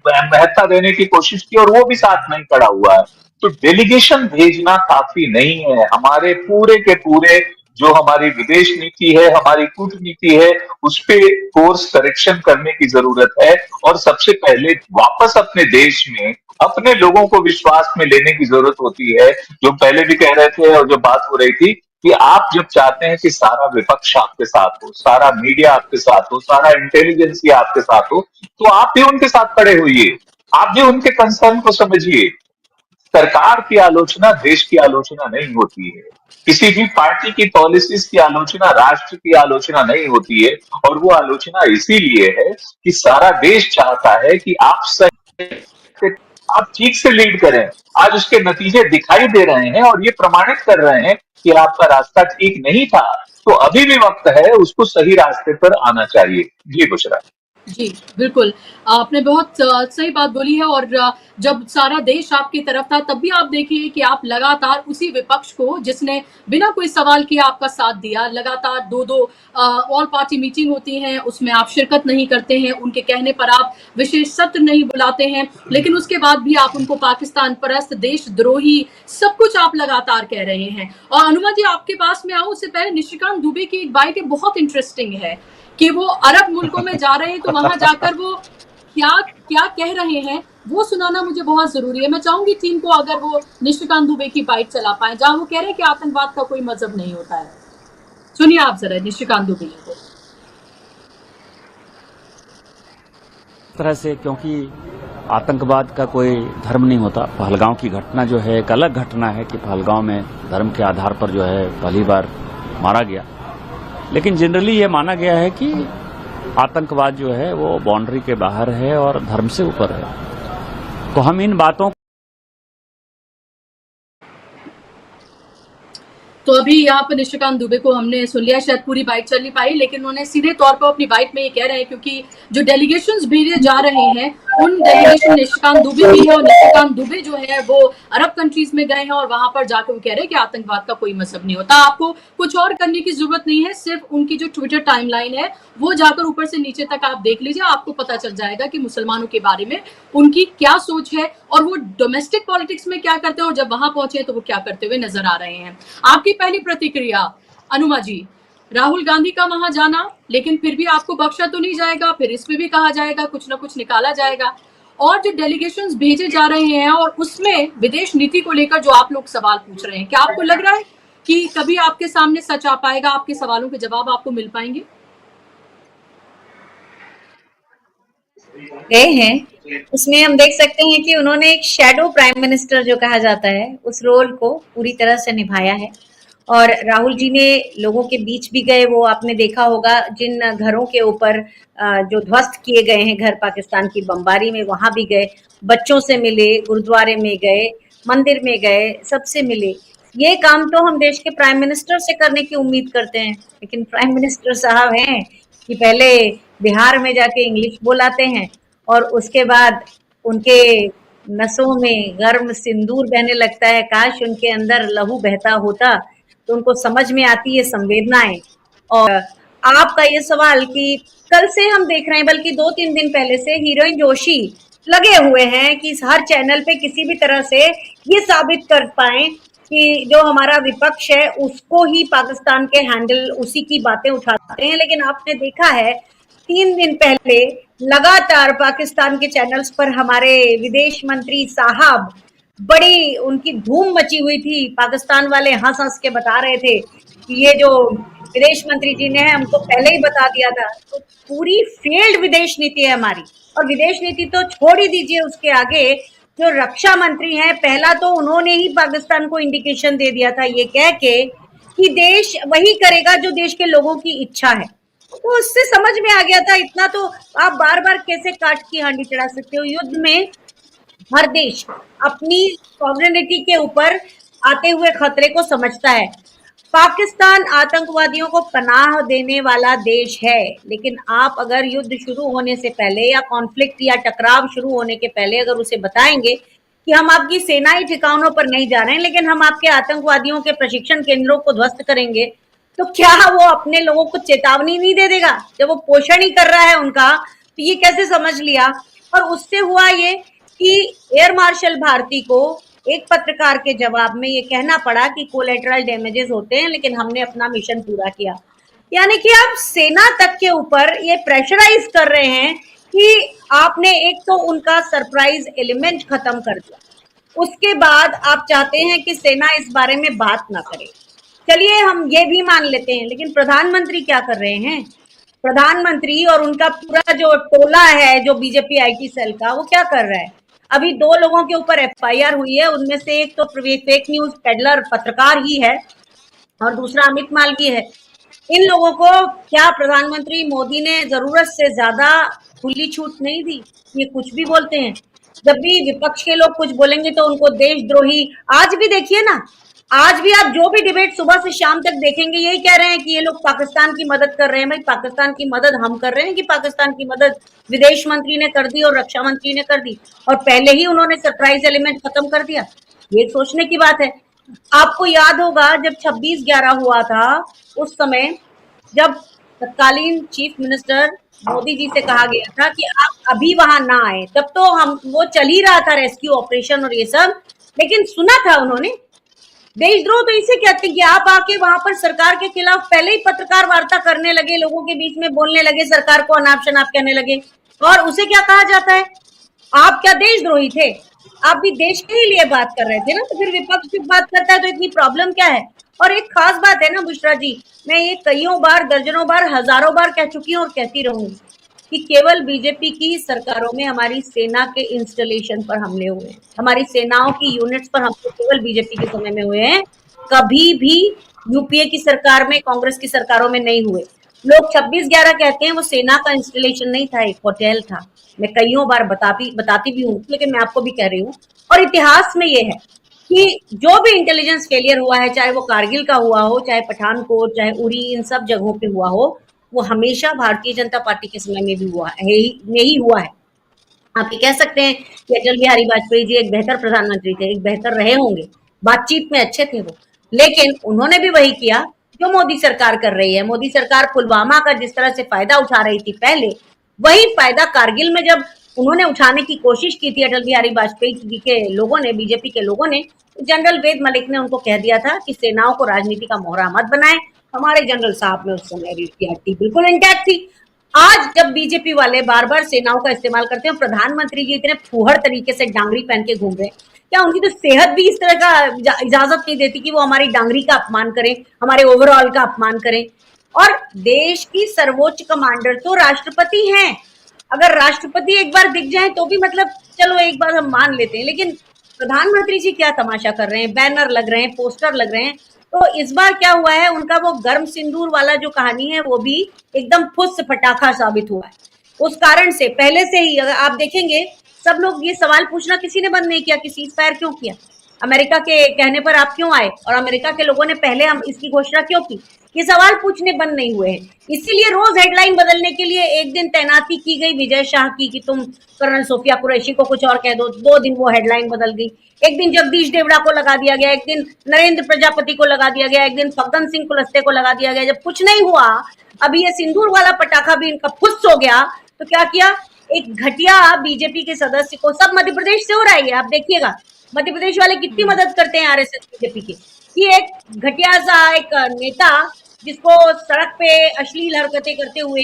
महत्ता देने की कोशिश की और वो भी साथ नहीं खड़ा हुआ है। तो डेलीगेशन भेजना काफी नहीं है। हमारे पूरे के पूरे जो हमारी विदेश नीति है, हमारी कूटनीति है, उस पे कोर्स करेक्शन करने की जरूरत है। और सबसे पहले वापस अपने देश में अपने लोगों को विश्वास में लेने की जरूरत होती है। जो पहले भी कह रहे थे और जो बात हो रही थी कि आप जब चाहते हैं कि सारा विपक्ष आपके साथ हो, सारा मीडिया आपके साथ हो, सारा इंटेलिजेंसिया आपके साथ हो, तो आप भी उनके साथ खड़े होइए, आप भी उनके कंसर्न को समझिए। सरकार की आलोचना देश की आलोचना नहीं होती है। किसी भी पार्टी की पॉलिसीज की आलोचना राष्ट्र की आलोचना नहीं होती है। और वो आलोचना इसीलिए है कि सारा देश चाहता है कि आप ठीक से लीड करें। आज उसके नतीजे दिखाई दे रहे हैं और ये प्रमाणित कर रहे हैं कि आपका रास्ता ठीक नहीं था। तो अभी भी वक्त है, उसको सही रास्ते पर आना चाहिए। जी बुशरा। जी, बिल्कुल। आपने बहुत सही बात बोली है और जब सारा देश आपकी तरफ था तब भी आप देखिए कि आप लगातार उसी विपक्ष को जिसने बिना कोई सवाल किए आपका साथ दिया, लगातार 2-2 ऑल पार्टी मीटिंग होती हैं, उसमें आप शिरकत नहीं करते हैं, उनके कहने पर आप विशेष सत्र नहीं बुलाते हैं, लेकिन उसके बाद भी आप उनको पाकिस्तान परस्त, देशद्रोही सब कुछ आप लगातार कह रहे हैं। और अनुमा जी आपके पास मैं आऊँ उससे पहले निशिकांत दुबे की एक बाइट बहुत इंटरेस्टिंग है कि वो अरब मुल्कों में जा रहे हैं तो वहां जाकर वो क्या क्या कह रहे हैं वो सुनाना मुझे बहुत जरूरी है। मैं चाहूंगी टीम को अगर वो निशिकांत दुबे की बाइट चला पाए जहां वो कह रहे हैं कि आतंकवाद का कोई मजहब नहीं होता है। सुनिए आप जरा निशिकांत दुबे को। तरह से, क्योंकि आतंकवाद का कोई धर्म नहीं होता। पहलगांव की घटना जो है एक अलग घटना है कि पहलगांव में धर्म के आधार पर जो है पहली बार मारा गया, लेकिन जनरली ये माना गया है कि आतंकवाद जो है वो बाउंड्री के बाहर है और धर्म से ऊपर है। तो हम इन बातों तो अभी यहाँ पर निशिकांत दुबे को हमने सुन लिया, शायद पूरी बाइट चल नहीं पाई, लेकिन उन्होंने सीधे तौर पर अपनी बाइट में ये कह रहे हैं क्योंकि जो डेलीगेशंस भेजे जा रहे हैं उन डेलीगेशन निशिकांत दुबे भी है और निशिकांत दुबे जो है वो अरब कंट्रीज में गए हैं और वहां पर जाकर वो कह रहे हैं कि आतंकवाद का कोई मजहब नहीं होता। आपको कुछ और करने की जरूरत नहीं है, सिर्फ उनकी जो ट्विटर टाइमलाइन है वो जाकर ऊपर से नीचे तक आप देख लीजिए, आपको पता चल जाएगा कि मुसलमानों के बारे में उनकी क्या सोच है और वो डोमेस्टिक पॉलिटिक्स में क्या करते हैं और जब वहां पहुंचे तो वो क्या करते हुए नजर आ रहे हैं। आपकी पहली प्रतिक्रिया अनुमा जी, राहुल गांधी का वहां जाना, लेकिन फिर भी आपको बख्शा तो नहीं जाएगा, फिर इसमें भी कहा जाएगा कुछ ना कुछ निकाला जाएगा, और जो डेलीगेशंस भेजे जा रहे हैं और उसमें विदेश नीति को लेकर जो आप लोग सवाल पूछ रहे हैं, क्या आपको लग रहा है कि कभी आपके सामने सच आ पाएगा, आपके सवालों के जवाब आपको मिल पाएंगे? गए हैं उसमें हम देख सकते हैं कि उन्होंने एक शैडो प्राइम मिनिस्टर जो कहा जाता है उस रोल को पूरी तरह से निभाया है। और राहुल जी ने लोगों के बीच भी गए, वो आपने देखा होगा जिन घरों के ऊपर जो ध्वस्त किए गए हैं घर पाकिस्तान की बमबारी में, वहां भी गए, बच्चों से मिले, गुरुद्वारे में गए, मंदिर में गए, सबसे मिले। ये काम तो हम देश के प्राइम मिनिस्टर से करने की उम्मीद करते हैं, लेकिन प्राइम मिनिस्टर साहब हैं कि पहले बिहार में जाके इंग्लिश बोलाते हैं और उसके बाद उनके नसों में गर्म सिंदूर बहने लगता है। काश उनके अंदर लहू बहता होता तो उनको समझ में आती है संवेदनाएं। और आपका ये सवाल कि कल से हम देख रहे हैं, बल्कि 2-3 दिन पहले से हीरोइन जोशी लगे हुए हैं कि हर चैनल पे किसी भी तरह से ये साबित कर पाए कि जो हमारा विपक्ष है उसको ही पाकिस्तान के हैंडल उसी की बातें उठाते हैं। लेकिन आपने देखा है 3 दिन पहले लगातार पाकिस्तान के चैनल्स पर हमारे विदेश मंत्री साहब, बड़ी उनकी धूम मची हुई थी। पाकिस्तान वाले हंस हंस के बता रहे थे कि ये जो विदेश मंत्री जी ने हमको पहले ही बता दिया था। तो पूरी फेल्ड विदेश नीति है हमारी। और विदेश नीति तो छोड़ ही दीजिए, उसके आगे जो रक्षा मंत्री हैं, पहला तो उन्होंने ही पाकिस्तान को इंडिकेशन दे दिया था ये कह के कि देश वही करेगा जो देश के लोगों की इच्छा है। तो उससे समझ में आ गया था। इतना तो आप बार बार कैसे काट की हांडी चढ़ा सकते हो। युद्ध में हर देश अपनी सॉवरेनिटी के ऊपर आते हुए खतरे को समझता है। पाकिस्तान आतंकवादियों को पनाह देने वाला देश है, लेकिन आप अगर युद्ध शुरू होने से पहले या कॉन्फ्लिक्ट या टकराव शुरू होने के पहले अगर उसे बताएंगे कि हम आपकी सेनाई ठिकानों पर नहीं जा रहे हैं लेकिन हम आपके आतंकवादियों के प्रशिक्षण केंद्रों को ध्वस्त करेंगे, तो क्या वो अपने लोगों को चेतावनी नहीं दे देगा? जब वो पोषण ही कर रहा है उनका, तो ये कैसे समझ लिया? और उससे हुआ ये कि एयर मार्शल भारती को एक पत्रकार के जवाब में ये कहना पड़ा कि कोलेटरल डैमेजेस होते हैं, लेकिन हमने अपना मिशन पूरा किया। यानी कि आप सेना तक के ऊपर ये प्रेशराइज कर रहे हैं कि आपने एक तो उनका सरप्राइज एलिमेंट खत्म कर दिया, उसके बाद आप चाहते हैं कि सेना इस बारे में बात ना करे। चलिए हम ये भी मान लेते हैं, लेकिन प्रधानमंत्री क्या कर रहे हैं? प्रधानमंत्री और उनका पूरा जो टोला है जो बीजेपी आईटी सेल का, वो क्या कर रहा है? अभी 2 लोगों के ऊपर एफआईआर हुई है, उनमें से एक तो फेक न्यूज पेडलर पत्रकार ही है और दूसरा अमित मालवीय है। इन लोगों को क्या प्रधानमंत्री मोदी ने जरूरत से ज्यादा खुली छूट नहीं दी? ये कुछ भी बोलते हैं। जब भी विपक्ष के लोग कुछ बोलेंगे तो उनको देशद्रोही, आज भी देखिए ना, आज भी आप जो भी डिबेट सुबह से शाम तक देखेंगे यही कह रहे हैं कि ये लोग पाकिस्तान की मदद कर रहे हैं। भाई पाकिस्तान की मदद हम कर रहे हैं कि पाकिस्तान की मदद विदेश मंत्री ने कर दी और रक्षा मंत्री ने कर दी, और पहले ही उन्होंने सरप्राइज एलिमेंट खत्म कर दिया? ये सोचने की बात है। आपको याद होगा जब 26/11 हुआ था, उस समय जब तत्कालीन चीफ मिनिस्टर मोदी जी से कहा गया था कि आप अभी वहां ना आए, तब तो हम वो चल ही रहा था रेस्क्यू ऑपरेशन और ये सब, लेकिन सुना था उन्होंने। देशद्रोह तो इसे कहते हैं कि आप आके वहां पर सरकार के खिलाफ पहले ही पत्रकार वार्ता करने लगे, लोगों के बीच में बोलने लगे, सरकार को अनाप शनाप कहने लगे, और उसे क्या कहा जाता है? आप क्या देशद्रोही थे? आप भी देश के ही लिए बात कर रहे थे ना, तो फिर विपक्ष की बात करता है तो इतनी प्रॉब्लम क्या है? और एक खास बात है ना बुशरा जी, मैं ये कईयों बार, दर्जनों बार, हजारों बार कह चुकी हूँ और कहती रहूंगी कि केवल बीजेपी की सरकारों में हमारी सेना के इंस्टॉलेशन पर हमले हुए हैं, हमारी सेनाओं की यूनिट्स पर हमले केवल बीजेपी के समय में हुए हैं, कभी भी यूपीए की सरकार में, कांग्रेस की सरकारों में नहीं हुए। लोग 26/11 कहते हैं, वो सेना का इंस्टॉलेशन नहीं था, एक होटल था। मैं कईयों बार बताती भी हूँ, लेकिन मैं आपको भी कह रही हूँ। और इतिहास में ये है कि जो भी इंटेलिजेंस फेलियर हुआ है, चाहे वो कारगिल का हुआ हो, चाहे पठानकोट, चाहे उरी, इन सब जगहों पे हुआ हो, वो हमेशा भारतीय जनता पार्टी के समय में भी हुआ है, में ही हुआ है। आप ये कह सकते हैं कि अटल बिहारी वाजपेयी जी एक बेहतर प्रधानमंत्री थे, एक बेहतर रहे होंगे, बातचीत में अच्छे थे वो, लेकिन उन्होंने भी वही किया जो मोदी सरकार कर रही है। मोदी सरकार पुलवामा का जिस तरह से फायदा उठा रही थी पहले, वही फायदा कारगिल में जब उन्होंने उठाने की कोशिश की थी अटल बिहारी वाजपेयी जी के लोगों ने, बीजेपी के लोगों ने, जनरल वेद मलिक ने उनको कह दिया था कि सेनाओं को राजनीति का मोहरा मत बनाएं। हमारे जनरल साहब में उस समय रियलिटी बिल्कुल इंटैक्ट थी। आज जब बीजेपी वाले बार बार सेनाओं का इस्तेमाल करते हैं, प्रधानमंत्री जी इतने फूहड़ तरीके से डांगरी पहन के घूम रहे हैं, क्या उनकी तो सेहत भी इस तरह का इजाजत नहीं देती कि वो हमारी डांगरी का अपमान करें, हमारे ओवरऑल का अपमान करें? और देश की सर्वोच्च कमांडर तो राष्ट्रपति हैं। अगर राष्ट्रपति एक बार दिख जाए तो भी मतलब चलो एक बार हम मान लेते हैं, लेकिन प्रधानमंत्री जी क्या तमाशा कर रहे हैं? बैनर लग रहे हैं, पोस्टर लग रहे हैं। तो इस बार क्या हुआ है, उनका वो गर्म सिंदूर वाला जो कहानी है वो भी एकदम फुस फटाखा साबित हुआ है। उस कारण से पहले से ही अगर आप देखेंगे, सब लोग ये सवाल पूछना किसी ने बंद नहीं किया कि सीज फायर क्यों किया, अमेरिका के कहने पर आप क्यों आए, और अमेरिका के लोगों ने पहले हम इसकी घोषणा क्यों की, ये सवाल पूछने बंद नहीं हुए हैं। इसीलिए रोज हेडलाइन बदलने के लिए एक दिन तैनाती की गई विजय शाह की कि तुम कर्नल सोफिया कुरैशी को कुछ और कह दो, 2 दिन वो हेडलाइन बदल गई। एक दिन जगदीश देवड़ा को लगा दिया गया, एक दिन नरेंद्र प्रजापति को लगा दिया गया, एक दिन फग्गन सिंह कुलस्ते को लगा दिया गया। जब कुछ नहीं हुआ, अभी ये सिंदूर वाला पटाखा भी इनका फुस हो गया, तो क्या किया, एक घटिया बीजेपी के सदस्य को, सब मध्य प्रदेश से हो रहा है, आप देखिएगा मध्य प्रदेश वाले कितनी मदद करते हैं आरएसएस बीजेपी की, कि एक घटिया सा एक नेता जिसको सड़क पे अश्लील हरकतें करते हुए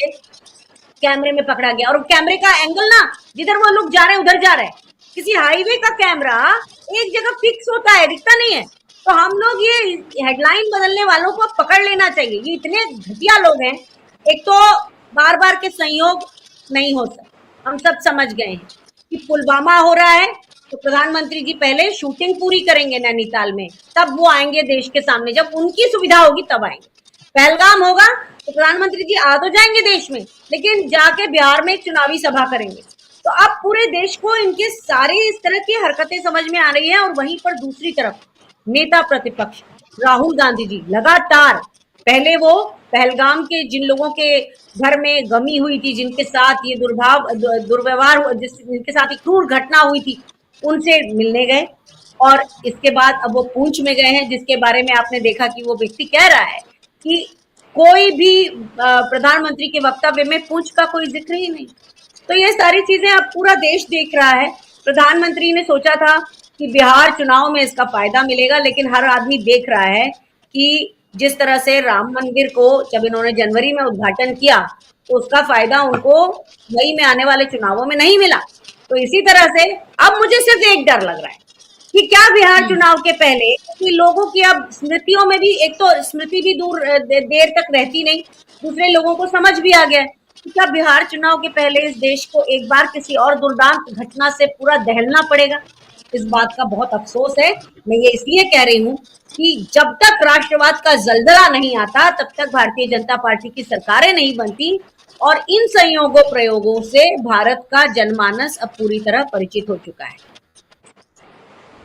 कैमरे में पकड़ा गया, और कैमरे का एंगल ना जिधर वो लोग जा रहे हैं उधर जा रहे हैं। किसी हाईवे का कैमरा एक जगह फिक्स होता है, दिखता नहीं है। तो हम लोग ये हेडलाइन बदलने वालों को पकड़ लेना चाहिए, ये इतने घटिया लोग हैं। एक तो बार बार के संयोग नहीं हो सकते, हम सब समझ गए हैं कि पुलवामा हो रहा है तो प्रधानमंत्री जी पहले शूटिंग पूरी करेंगे नैनीताल में, तब वो आएंगे देश के सामने, जब उनकी सुविधा होगी तब आएंगे। पहलगाम होगा तो प्रधानमंत्री जी आ तो जाएंगे देश में, लेकिन जाके बिहार में एक चुनावी सभा करेंगे। तो अब पूरे देश को इनके सारे इस तरह की हरकतें समझ में आ रही है। और वहीं पर दूसरी तरफ नेता प्रतिपक्ष राहुल गांधी जी लगातार, पहले वो पहलगाम के जिन लोगों के घर में गमी हुई थी, जिनके साथ ये दुर्व्यवहार, जिनके साथ एक क्रूर घटना हुई थी, उनसे मिलने गए, और इसके बाद अब वो पूंछ में गए हैं, जिसके बारे में आपने देखा कि वो व्यक्ति कह रहा है कि कोई भी प्रधानमंत्री के वक्तव्य में पूंछ का कोई जिक्र ही नहीं। तो ये सारी चीजें अब पूरा देश देख रहा है। प्रधानमंत्री ने सोचा था कि बिहार चुनाव में इसका फायदा मिलेगा, लेकिन हर आदमी देख रहा है कि जिस तरह से राम मंदिर को जब इन्होंने जनवरी में उद्घाटन किया, तो उसका फायदा उनको मई में आने वाले चुनावों में नहीं मिला। तो इसी तरह से अब मुझे सिर्फ एक डर लग रहा है कि क्या बिहार चुनाव के पहले, कि लोगों की अब स्मृतियों में भी, एक तो स्मृति भी देर तक रहती नहीं, दूसरे लोगों को समझ भी आ गया कि क्या बिहार चुनाव के पहले इस देश को एक बार किसी और दुर्दांत घटना से पूरा दहलना पड़ेगा। इस बात का बहुत अफसोस है। मैं ये इसलिए कह रही हूँ कि जब तक राष्ट्रवाद का जलजला नहीं आता, तब तक भारतीय जनता पार्टी की सरकारें नहीं बनती, और इन संयोगों प्रयोगों से भारत का जनमानस अब पूरी तरह परिचित हो चुका है।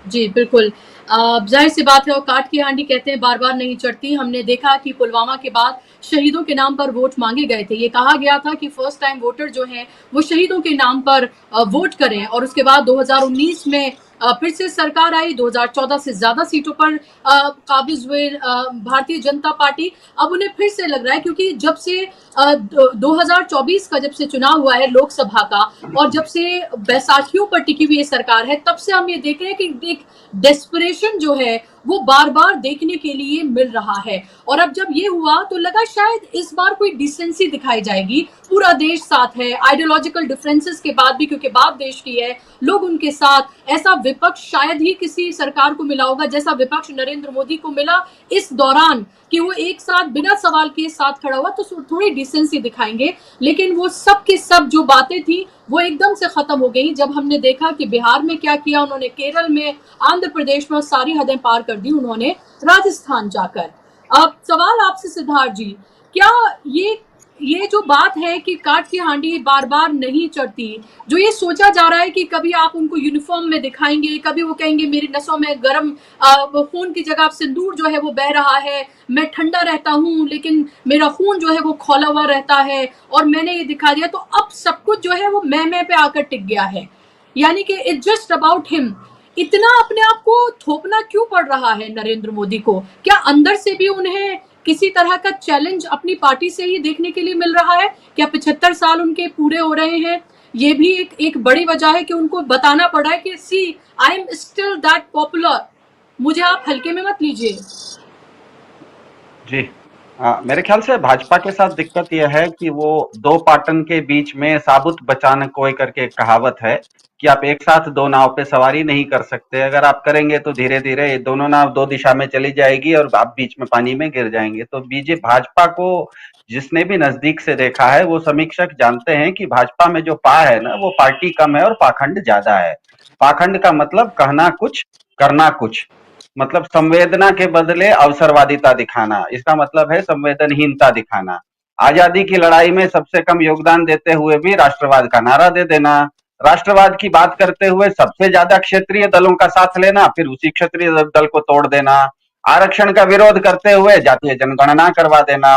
जी बिल्कुल। जाहिर सी बात है, और काट की हांडी कहते हैं बार बार नहीं चढ़ती। हमने देखा कि पुलवामा के बाद शहीदों के नाम पर वोट मांगे गए थे। ये कहा गया था कि फर्स्ट टाइम वोटर जो हैं वो शहीदों के नाम पर वोट करें, और उसके बाद 2019 में फिर से सरकार आई। 2014 से ज्यादा सीटों पर काबिज हुए भारतीय जनता पार्टी। अब उन्हें फिर से लग रहा है, क्योंकि जब से 2024 का जब से चुनाव हुआ है लोकसभा का, और जब से बैसाखियों पर टिकी हुई ये सरकार है, तब से हम ये देख रहे हैं कि एक डेस्परेशन जो है वो बार बार देखने के लिए मिल रहा है। और अब जब ये हुआ तो लगा शायद इस बार कोई डिसेंसी दिखाई जाएगी, पूरा देश साथ है, आइडियोलॉजिकल डिफरेंसेस के बाद भी, क्योंकि बात देश की है, लोग उनके साथ। ऐसा विपक्ष शायद ही किसी सरकार को मिला होगा जैसा विपक्ष नरेंद्र मोदी को मिला इस दौरान, कि वो एक साथ बिना सवाल के साथ खड़ा हुआ, तो थोड़ी डिसेंसी दिखाएंगे। लेकिन वो सब के सब जो बातें थी वो एकदम से खत्म हो गई जब हमने देखा कि बिहार में क्या किया उन्होंने, केरल में, आंध्र प्रदेश में, सारी हदें पार कर दी उन्होंने राजस्थान जाकर। अब सवाल आपसे सिद्धार्थ जी, क्या ये जो बात है कि काट की हांडी बार बार नहीं चढ़ती, जो ये सोचा जा रहा है कि कभी आप उनको यूनिफॉर्म में दिखाएंगे, कभी वो कहेंगे मेरी नसों में गर्म खून की जगह सिंदूर जो है वो बह रहा है, मैं ठंडा रहता हूं लेकिन मेरा खून जो है वो खौला हुआ रहता है, और मैंने ये दिखा दिया, तो अब सब कुछ जो है वो मैं पे आकर टिक गया है। यानी कि इट्स जस्ट अबाउट हिम। इतना अपने आप को थोपना क्यों पड़ रहा है नरेंद्र मोदी को? क्या अंदर से भी उन्हें किसी तरह का चैलेंज अपनी पार्टी से ही देखने के लिए मिल रहा है? क्या 75 साल उनके पूरे हो रहे हैं? ये भी एक बड़ी वजह है कि उनको बताना पड़ा है कि see I am still that popular, मुझे आप हल्के में मत लीजिए। जी मेरे ख्याल से भाजपा के साथ दिक्कत यह है कि वो दो पाटन के बीच में साबुत बचान कोई करके एक कहावत है कि आप एक साथ दो नाव पे सवारी नहीं कर सकते। अगर आप करेंगे तो धीरे धीरे ये दोनों नाव दो दिशा में चली जाएगी और आप बीच में पानी में गिर जाएंगे। तो भाजपा को जिसने भी नजदीक से देखा है वो समीक्षक जानते हैं कि भाजपा में जो पा है ना, वो पार्टी कम है और पाखंड ज्यादा है। पाखंड का मतलब कहना कुछ करना कुछ, मतलब संवेदना के बदले अवसरवादिता दिखाना, इसका मतलब है संवेदनहीनता दिखाना। आजादी की लड़ाई में सबसे कम योगदान देते हुए भी राष्ट्रवाद का नारा दे देना, राष्ट्रवाद की बात करते हुए सबसे ज्यादा क्षेत्रीय दलों का साथ लेना, फिर उसी क्षेत्रीय दल को तोड़ देना, आरक्षण का विरोध करते हुए जातीय जनगणना करवा देना,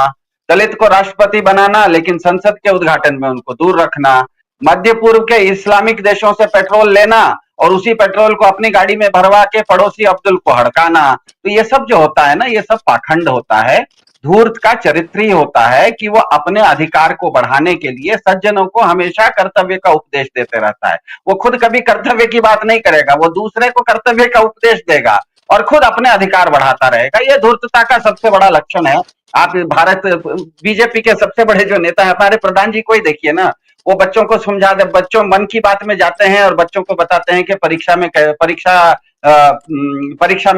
दलित को राष्ट्रपति बनाना लेकिन संसद के उद्घाटन में उनको दूर रखना, मध्य पूर्व के इस्लामिक देशों से पेट्रोल लेना और उसी पेट्रोल को अपनी गाड़ी में भरवा के पड़ोसी अब्दुल को हड़काना। तो ये सब जो होता है ना, ये सब पाखंड होता है। धूर्त का चरित्र ही होता है कि वो अपने अधिकार को बढ़ाने के लिए सज्जनों को हमेशा कर्तव्य का उपदेश देते रहता है। वो खुद कभी कर्तव्य की बात नहीं करेगा, वो दूसरे को कर्तव्य का उपदेश देगा और खुद अपने अधिकार बढ़ाता रहेगा। ये धूर्तता का सबसे बड़ा लक्षण है। आप भारत बीजेपी के सबसे बड़े जो नेता है हमारे प्रधान जी को ही देखिए ना, वो बच्चों को समझा दे, बच्चों मन की बात में जाते हैं और बच्चों को बताते हैं कि परीक्षा में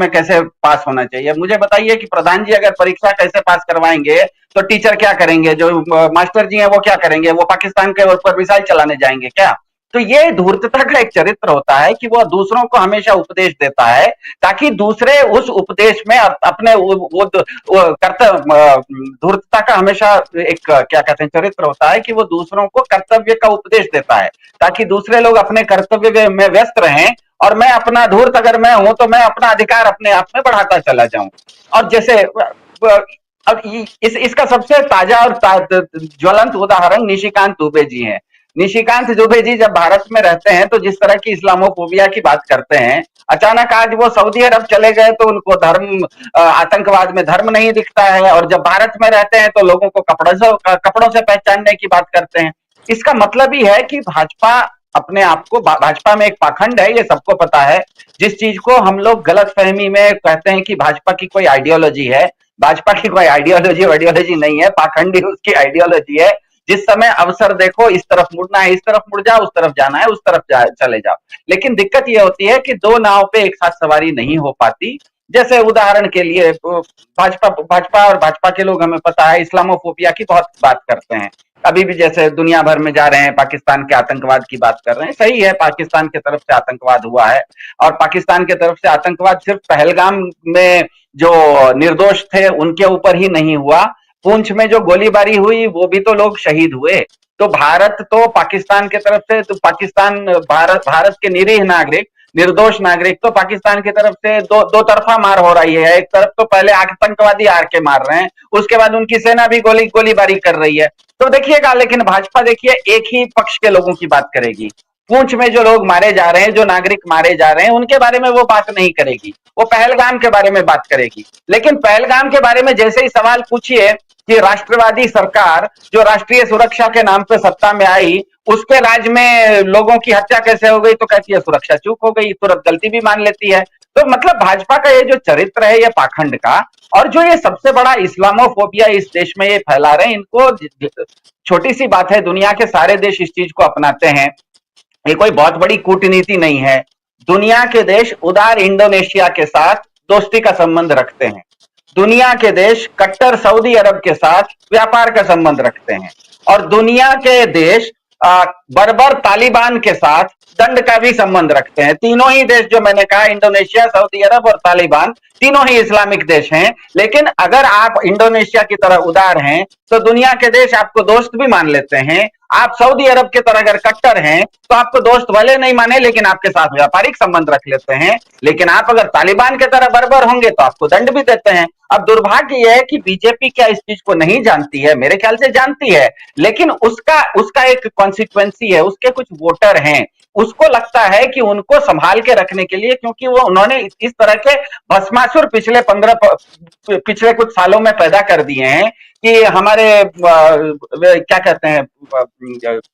कैसे पास होना चाहिए। मुझे बताइए कि प्रधान जी अगर परीक्षा कैसे पास करवाएंगे तो टीचर क्या करेंगे, जो मास्टर जी हैं वो क्या करेंगे, वो पाकिस्तान के ऊपर मिसाइल चलाने जाएंगे क्या? तो ये धूर्तता का एक चरित्र होता है कि वो दूसरों को हमेशा उपदेश देता है ताकि दूसरे उस उपदेश में अपने धूर्तता का हमेशा एक क्या कहते हैं चरित्र होता है कि वो दूसरों को कर्तव्य का उपदेश देता है ताकि दूसरे लोग अपने कर्तव्य में व्यस्त रहें और मैं अपना धूर्त अगर मैं हूं तो मैं अपना अधिकार अपने आप में बढ़ाता चला जाऊं। और जैसे अब इसका सबसे ताजा और ज्वलंत उदाहरण निशिकांत दुबे जी हैं। निशिकांत दुबे जी जब भारत में रहते हैं तो जिस तरह की इस्लामोफोबिया की बात करते हैं, अचानक आज वो सऊदी अरब चले गए तो उनको धर्म आतंकवाद में धर्म नहीं दिखता है, और जब भारत में रहते हैं तो लोगों को कपड़ों से पहचानने की बात करते हैं। इसका मतलब ही है कि भाजपा अपने आप को, भाजपा में एक पाखंड है, ये सबको पता है। जिस चीज को हम लोग गलत फहमी में कहते हैं कि भाजपा की कोई आइडियोलॉजी है, भाजपा की कोई आइडियोलॉजी नहीं है, पाखंड ही उसकी आइडियोलॉजी है। जिस समय अवसर देखो, इस तरफ मुड़ना है, इस तरफ मुड़ जाओ, उस तरफ जाना है, उस तरफ चले जाओ। लेकिन दिक्कत यह होती है कि दो नाव पे एक साथ सवारी नहीं हो पाती। जैसे उदाहरण के लिए भाजपा और भाजपा के लोग, हमें पता है, इस्लामोफोबिया की बहुत बात करते हैं। अभी भी जैसे दुनिया भर में जा रहे हैं, पाकिस्तान के आतंकवाद की बात कर रहे हैं। सही है, पाकिस्तान की तरफ से आतंकवाद हुआ है और पाकिस्तान की तरफ से आतंकवाद सिर्फ पहलगाम में जो निर्दोष थे उनके ऊपर ही नहीं हुआ, पुंछ में जो गोलीबारी हुई वो भी तो लोग शहीद हुए। तो भारत तो पाकिस्तान के तरफ से, तो भारत के निरीह नागरिक निर्दोष नागरिक, तो पाकिस्तान की तरफ से दो तरफा मार हो रही है। एक तरफ तो पहले आतंकवादी आर के मार रहे हैं, उसके बाद उनकी सेना भी गोलीबारी कर रही है। तो देखिएगा, लेकिन भाजपा देखिए एक ही पक्ष के लोगों की बात करेगी। पूंछ में जो लोग मारे जा रहे हैं, जो नागरिक मारे जा रहे हैं, उनके बारे में वो बात नहीं करेगी, वो पहलगाम के बारे में बात करेगी। लेकिन पहलगाम के बारे में जैसे ही सवाल पूछिए कि राष्ट्रवादी सरकार जो राष्ट्रीय सुरक्षा के नाम पे सत्ता में आई, उसके राज में लोगों की हत्या कैसे हो गई, तो कहती है सुरक्षा चूक हो गई, तुरंत गलती भी मान लेती है। तो मतलब भाजपा का ये जो चरित्र है, ये पाखंड का, और जो ये सबसे बड़ा इस्लामोफोबिया इस देश में ये फैला रहे हैं, इनको छोटी सी बात है, दुनिया के सारे देश इस चीज को अपनाते हैं, ये कोई बहुत बड़ी कूटनीति नहीं है। दुनिया के देश उदार इंडोनेशिया के साथ दोस्ती का संबंध रखते हैं, दुनिया के देश कट्टर सऊदी अरब के साथ व्यापार का संबंध रखते हैं, और दुनिया के देश बर्बर तालिबान के साथ दंड का भी संबंध रखते हैं। तीनों ही देश जो मैंने कहा, इंडोनेशिया, सऊदी अरब और तालिबान, तीनों ही इस्लामिक देश हैं। लेकिन अगर आप इंडोनेशिया की तरह उदार हैं तो दुनिया के देश आपको दोस्त भी मान लेते हैं। आप सऊदी अरब की तरह अगर कट्टर हैं तो आपको दोस्त भले नहीं माने, लेकिन आपके साथ व्यापारिक संबंध रख लेते हैं। लेकिन आप अगर तालिबान की तरह बर्बर होंगे तो आपको दंड भी देते हैं। अब दुर्भाग्य यह है कि बीजेपी क्या इस चीज को नहीं जानती है? मेरे ख्याल से जानती है, लेकिन उसका एक कॉन्सिक्वेंसी है, उसके कुछ वोटर हैं, उसको लगता है कि उनको संभाल के रखने के लिए, क्योंकि उन्होंने इस तरह के भस्मासुर पिछले कुछ सालों में पैदा कर दिए हैं कि हमारे क्या कहते हैं,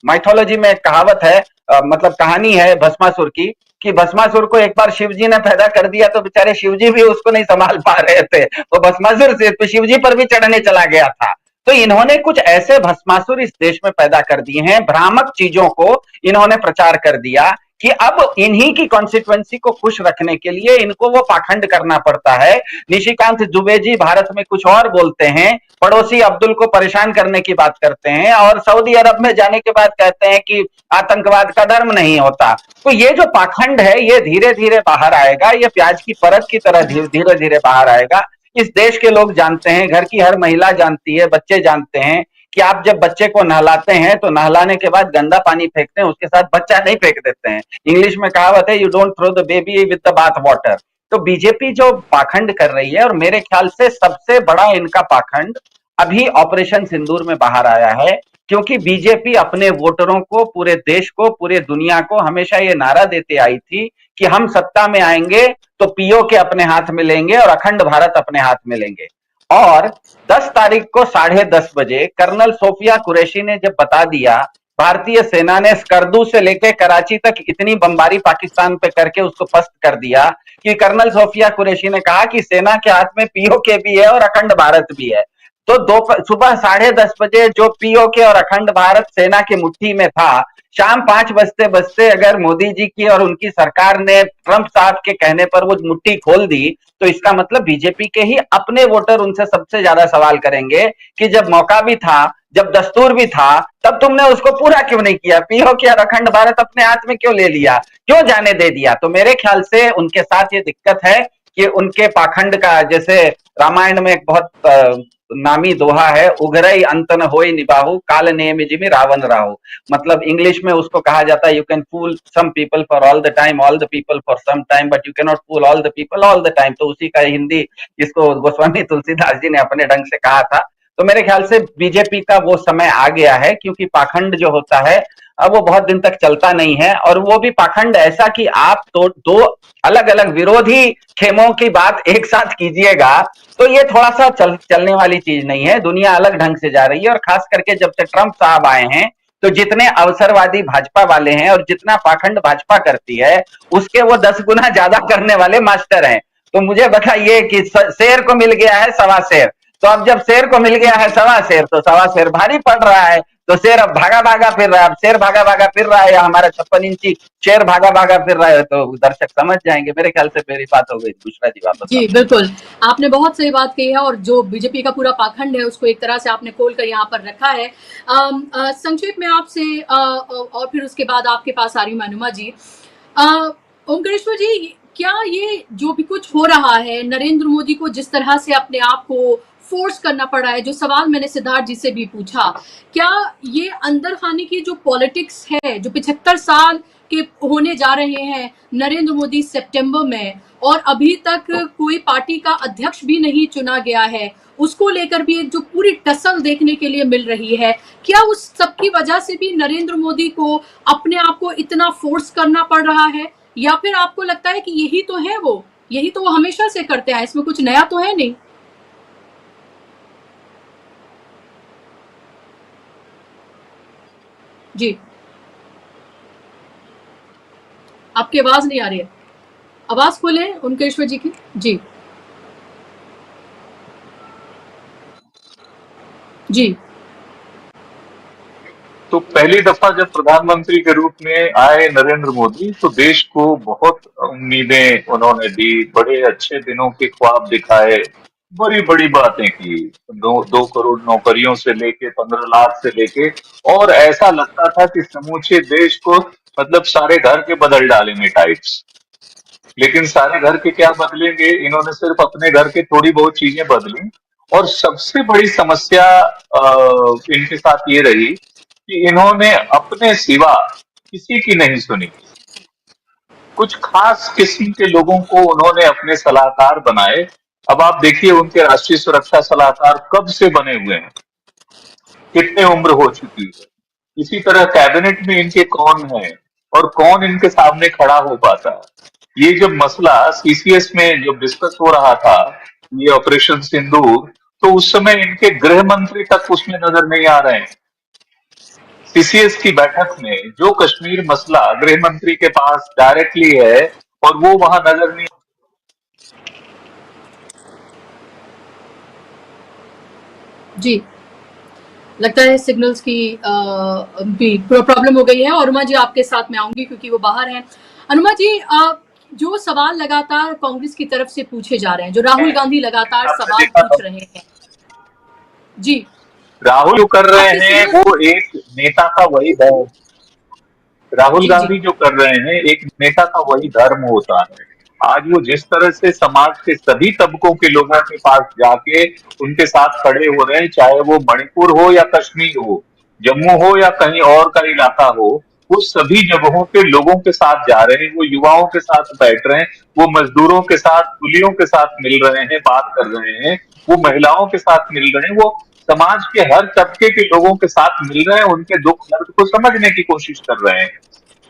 माइथोलॉजी में एक कहावत है, मतलब कहानी है भस्मासुर की, कि भस्मासुर को एक बार शिवजी ने पैदा कर दिया तो बेचारे शिवजी भी उसको नहीं संभाल पा रहे थे, वो भस्मासुर से शिवजी पर भी चढ़ने चला गया था। तो इन्होंने कुछ ऐसे भस्मासुर इस देश में पैदा कर दिए हैं, भ्रामक चीजों को इन्होंने प्रचार कर दिया कि अब इन्हीं की कॉन्सिक्वेंसी को खुश रखने के लिए इनको वो पाखंड करना पड़ता है। निशिकांत दुबे जी भारत में कुछ और बोलते हैं, पड़ोसी अब्दुल को परेशान करने की बात करते हैं, और सऊदी अरब में जाने के बाद कहते हैं कि आतंकवाद का धर्म नहीं होता। तो ये जो पाखंड है, ये धीरे धीरे बाहर आएगा, ये प्याज की परत की तरह धीरे धीरे बाहर आएगा। इस देश के लोग जानते हैं, घर की हर महिला जानती है, बच्चे जानते हैं कि आप जब बच्चे को नहलाते हैं तो नहलाने के बाद गंदा पानी फेंकते हैं, उसके साथ बच्चा नहीं फेंक देते हैं। इंग्लिश में कहावत है, you don't throw the baby with the bath water. तो बीजेपी जो पाखंड कर रही है, और मेरे ख्याल से सबसे बड़ा इनका पाखंड अभी ऑपरेशन सिंदूर में बाहर आया है, क्योंकि बीजेपी अपने वोटरों को, पूरे देश को, पूरे दुनिया को हमेशा ये नारा देते आई थी कि हम सत्ता में आएंगे तो पीओके अपने हाथ में लेंगे और अखंड भारत अपने हाथ में लेंगे। और 10 तारीख को 10:30 बजे कर्नल सोफिया कुरैशी ने जब बता दिया, भारतीय सेना ने स्कर्दू से लेकर कराची तक इतनी बमबारी पाकिस्तान पे करके उसको पस्त कर दिया कि कर्नल सोफिया कुरैशी ने कहा कि सेना के हाथ में पीओके भी है और अखंड भारत भी है। तो सुबह 10:30 बजे जो पीओके और अखंड भारत सेना की मुट्ठी में था, शाम 5 बजते बजते अगर मोदी जी की और उनकी सरकार ने ट्रंप साहब के कहने पर वो मुट्ठी खोल दी, तो इसका मतलब बीजेपी के ही अपने वोटर उनसे सबसे ज्यादा सवाल करेंगे कि जब मौका भी था, जब दस्तूर भी था, तब तुमने उसको पूरा क्यों नहीं किया? पीओके और अखंड भारत अपने हाथ में क्यों ले लिया, क्यों जाने दे दिया? तो मेरे ख्याल से उनके साथ ये दिक्कत है कि उनके पाखंड का, जैसे रामायण में एक बहुत नामी दोहा है, उघरई अंतन होई निबाहु काल नेम जिमि रावण राहु। मतलब इंग्लिश में उसको कहा जाता है, you can fool some people for all the time, all the people for some time, but you can not fool all the people all the time. तो उसी का हिंदी इसको गोस्वामी तुलसीदास जी ने अपने ढंग से कहा था। तो मेरे ख्याल से बीजेपी का वो समय आ गया है, क्योंकि पाखंड जो होता है अब वो बहुत दिन तक चलता नहीं है, और वो भी पाखंड ऐसा कि आप तो दो अलग अलग विरोधी खेमों की बात एक साथ कीजिएगा, तो ये थोड़ा सा चलने वाली चीज नहीं है। दुनिया अलग ढंग से जा रही है, और खास करके जब से ट्रंप साहब आए हैं, तो जितने अवसरवादी भाजपा वाले हैं और जितना पाखंड भाजपा करती है, उसके वो 10 गुना ज्यादा करने वाले मास्टर हैं। तो मुझे बताइए कि शेर को मिल गया है 1.25 शेर, तो अब जब शेर को मिल गया है 1.25 शेर, तो 1.25 शेर भारी पड़ रहा है। तो शेर अब भागा भागा फिर रहा है, अब शेर भागा भागा फिर रहा है, या हमारा 56 इंची शेर भागा भागा फिर रहा है, तो दर्शक समझ जाएंगे। मेरे ख्याल से मेरी बात हो गई। बुशरा जी वापस। जी बिल्कुल, आपने बहुत सही बात कही है, और जो बीजेपी का पूरा पाखंड है उसको एक तरह से आपने खोल कर यहाँ पर रखा है। संक्षेप में आपसे और फिर उसके बाद आपके पास आ रही हूं अनुमा जी। ओमकारेश्वर जी, क्या ये जो भी कुछ हो रहा है, नरेंद्र मोदी को जिस तरह से अपने आप को फोर्स करना पड़ा है, जो सवाल मैंने सिद्धार्थ जी से भी पूछा, क्या ये अंदर खाने की जो पॉलिटिक्स है, जो 75 साल के होने जा रहे हैं नरेंद्र मोदी सितंबर में, और अभी तक कोई पार्टी का अध्यक्ष भी नहीं चुना गया है, उसको लेकर भी एक जो पूरी टसल देखने के लिए मिल रही है, क्या उस सब की वजह से भी नरेंद्र मोदी को अपने आप को इतना फोर्स करना पड़ रहा है, या फिर आपको लगता है कि यही तो है, वो यही तो वो हमेशा से करते हैं, इसमें कुछ नया तो है नहीं? जी, आपकी आवाज नहीं आ रही है, आवाज खोले उनकेश्वर जी की। जी जी तो पहली दफा जब प्रधानमंत्री के रूप में आए नरेंद्र मोदी, तो देश को बहुत उम्मीदें उन्होंने दी, बड़े अच्छे दिनों के ख्वाब दिखाए, बड़ी बड़ी बातें की, 2 करोड़ नौकरियों से लेके 15 लाख से लेके, और ऐसा लगता था कि समूचे देश को मतलब सारे घर के बदल डालेंगे टाइप्स। लेकिन सारे घर के क्या बदलेंगे, इन्होंने सिर्फ अपने घर के थोड़ी बहुत चीजें बदली। और सबसे बड़ी समस्या इनके साथ ये रही कि इन्होंने अपने सिवा किसी की नहीं सुनी। कुछ खास किस्म के लोगों को उन्होंने अपने सलाहकार बनाए। अब आप देखिए, उनके राष्ट्रीय सुरक्षा सलाहकार कब से बने हुए हैं, कितने उम्र हो चुकी है। इसी तरह कैबिनेट में इनके कौन है और कौन इनके सामने खड़ा हो पाता है। ये जब मसला सीसीएस में जब डिस्कस हो रहा था, ये ऑपरेशन सिंदूर, तो उस समय इनके गृह मंत्री तक उसमें नजर नहीं आ रहे हैं। सीसीएस की बैठक में जो कश्मीर मसला गृह मंत्री के पास डायरेक्टली है, और वो वहां नजर नहीं। जी, लगता है सिग्नल्स की भी प्रॉब्लम हो गई है। और अनुमा जी, आपके साथ में आऊंगी क्योंकि वो बाहर हैं। अनुमा जी, जो सवाल लगातार कांग्रेस की तरफ से पूछे जा रहे हैं, जो राहुल गांधी लगातार सवाल पूछ रहे हैं, जी, राहुल जो कर रहे हैं वो एक नेता का वही धर्म, राहुल गांधी जो कर रहे हैं एक नेता का वही धर्म होता है। आज वो जिस तरह से समाज के सभी तबकों के लोगों के पास जाके उनके साथ खड़े हो रहे हैं, चाहे वो मणिपुर हो या कश्मीर हो, जम्मू हो या कहीं और का इलाका हो, वो सभी जगहों पे लोगों के साथ जा रहे हैं, वो युवाओं के साथ बैठ रहे हैं, वो मजदूरों के साथ, कुलियों के साथ मिल रहे हैं, बात कर रहे हैं, वो महिलाओं के साथ मिल रहे हैं, वो समाज के हर तबके के लोगों के साथ मिल रहे हैं, उनके दुख दर्द को समझने की कोशिश कर रहे हैं।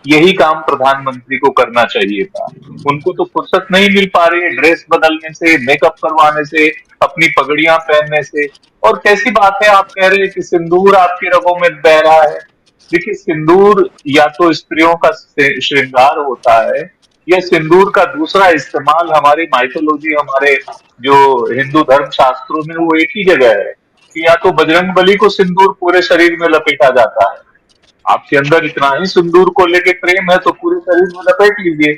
यही काम प्रधानमंत्री को करना चाहिए था। उनको तो फुर्सत नहीं मिल पा रही है ड्रेस बदलने से, मेकअप करवाने से, अपनी पगड़ियां पहनने से। और कैसी बात है, आप कह रहे हैं कि सिंदूर आपकी रगों में बह रहा है। देखिए, सिंदूर या तो स्त्रियों का श्रृंगार होता है, या सिंदूर का दूसरा इस्तेमाल हमारी माइथोलॉजी, हमारे जो हिंदू धर्म शास्त्रों में वो एक ही जगह है कि या तो बजरंगबली को सिंदूर पूरे शरीर में लपेटा जाता है। आपके अंदर इतना ही सिंदूर को लेके प्रेम है तो पूरे शरीर में लपेट लीजिए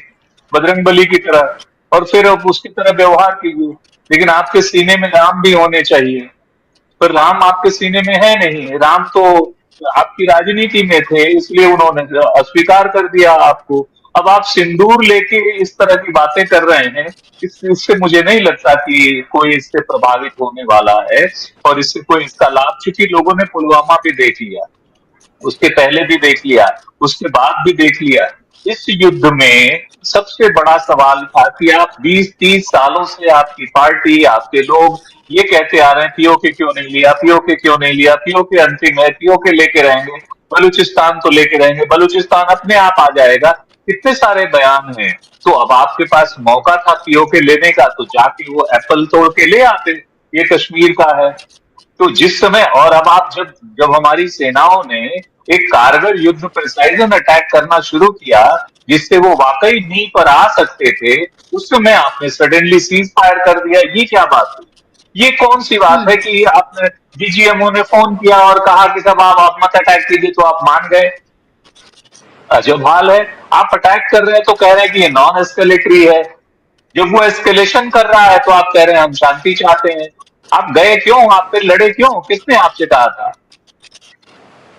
बजरंगबली की तरह, और फिर अब उसकी तरह व्यवहार कीजिए। लेकिन आपके सीने में राम भी होने चाहिए, पर राम आपके सीने में है नहीं। राम तो आपकी राजनीति में थे, इसलिए उन्होंने अस्वीकार कर दिया आपको। अब आप सिंदूर लेके इस तरह की बातें कर रहे हैं, इससे मुझे नहीं लगता कि कोई इससे प्रभावित होने वाला है, और इससे कोई इसका लाभ, क्योंकि लोगों ने पुलवामा भी देख लिया, उसके पहले भी देख लिया, उसके बाद भी देख लिया। इस युद्ध में सबसे बड़ा सवाल था कि आप 20-30 सालों से आपकी पार्टी, आपके लोग ये कहते आ रहे हैं पीओके क्यों नहीं लिया, पीओके क्यों नहीं लिया, पीओके अंतिम है, पीओके लेके रहेंगे, बलूचिस्तान तो लेके रहेंगे, बलूचिस्तान अपने आप आ जाएगा। कितने सारे बयान हैं। तो अब आपके पास मौका था पीओके लेने का, तो जाके वो एप्पल तोड़ के ले आते, ये कश्मीर का है। तो जिस समय, और अब आप जब हमारी सेनाओं ने एक कारगर युद्ध प्रिसाइजन अटैक करना शुरू किया, जिससे वो वाकई नींव पर आ सकते थे, उस समय आपने सडनली सीज फायर कर दिया। ये क्या बात हुई? ये कौन सी बात है कि आपने, डीजीएमओ ने फोन किया और कहा कि सब आप मत अटैक कीजिए, तो आप मान गए? अजब हाल है। आप अटैक कर रहे हैं तो कह रहे हैं कि ये नॉन एस्केलेटरी है, जब वो एस्केलेशन कर रहा है तो आप कह रहे हैं हम शांति चाहते हैं। आप गए क्यों? आप फिर लड़े क्यों? किसने आपसे कहा था?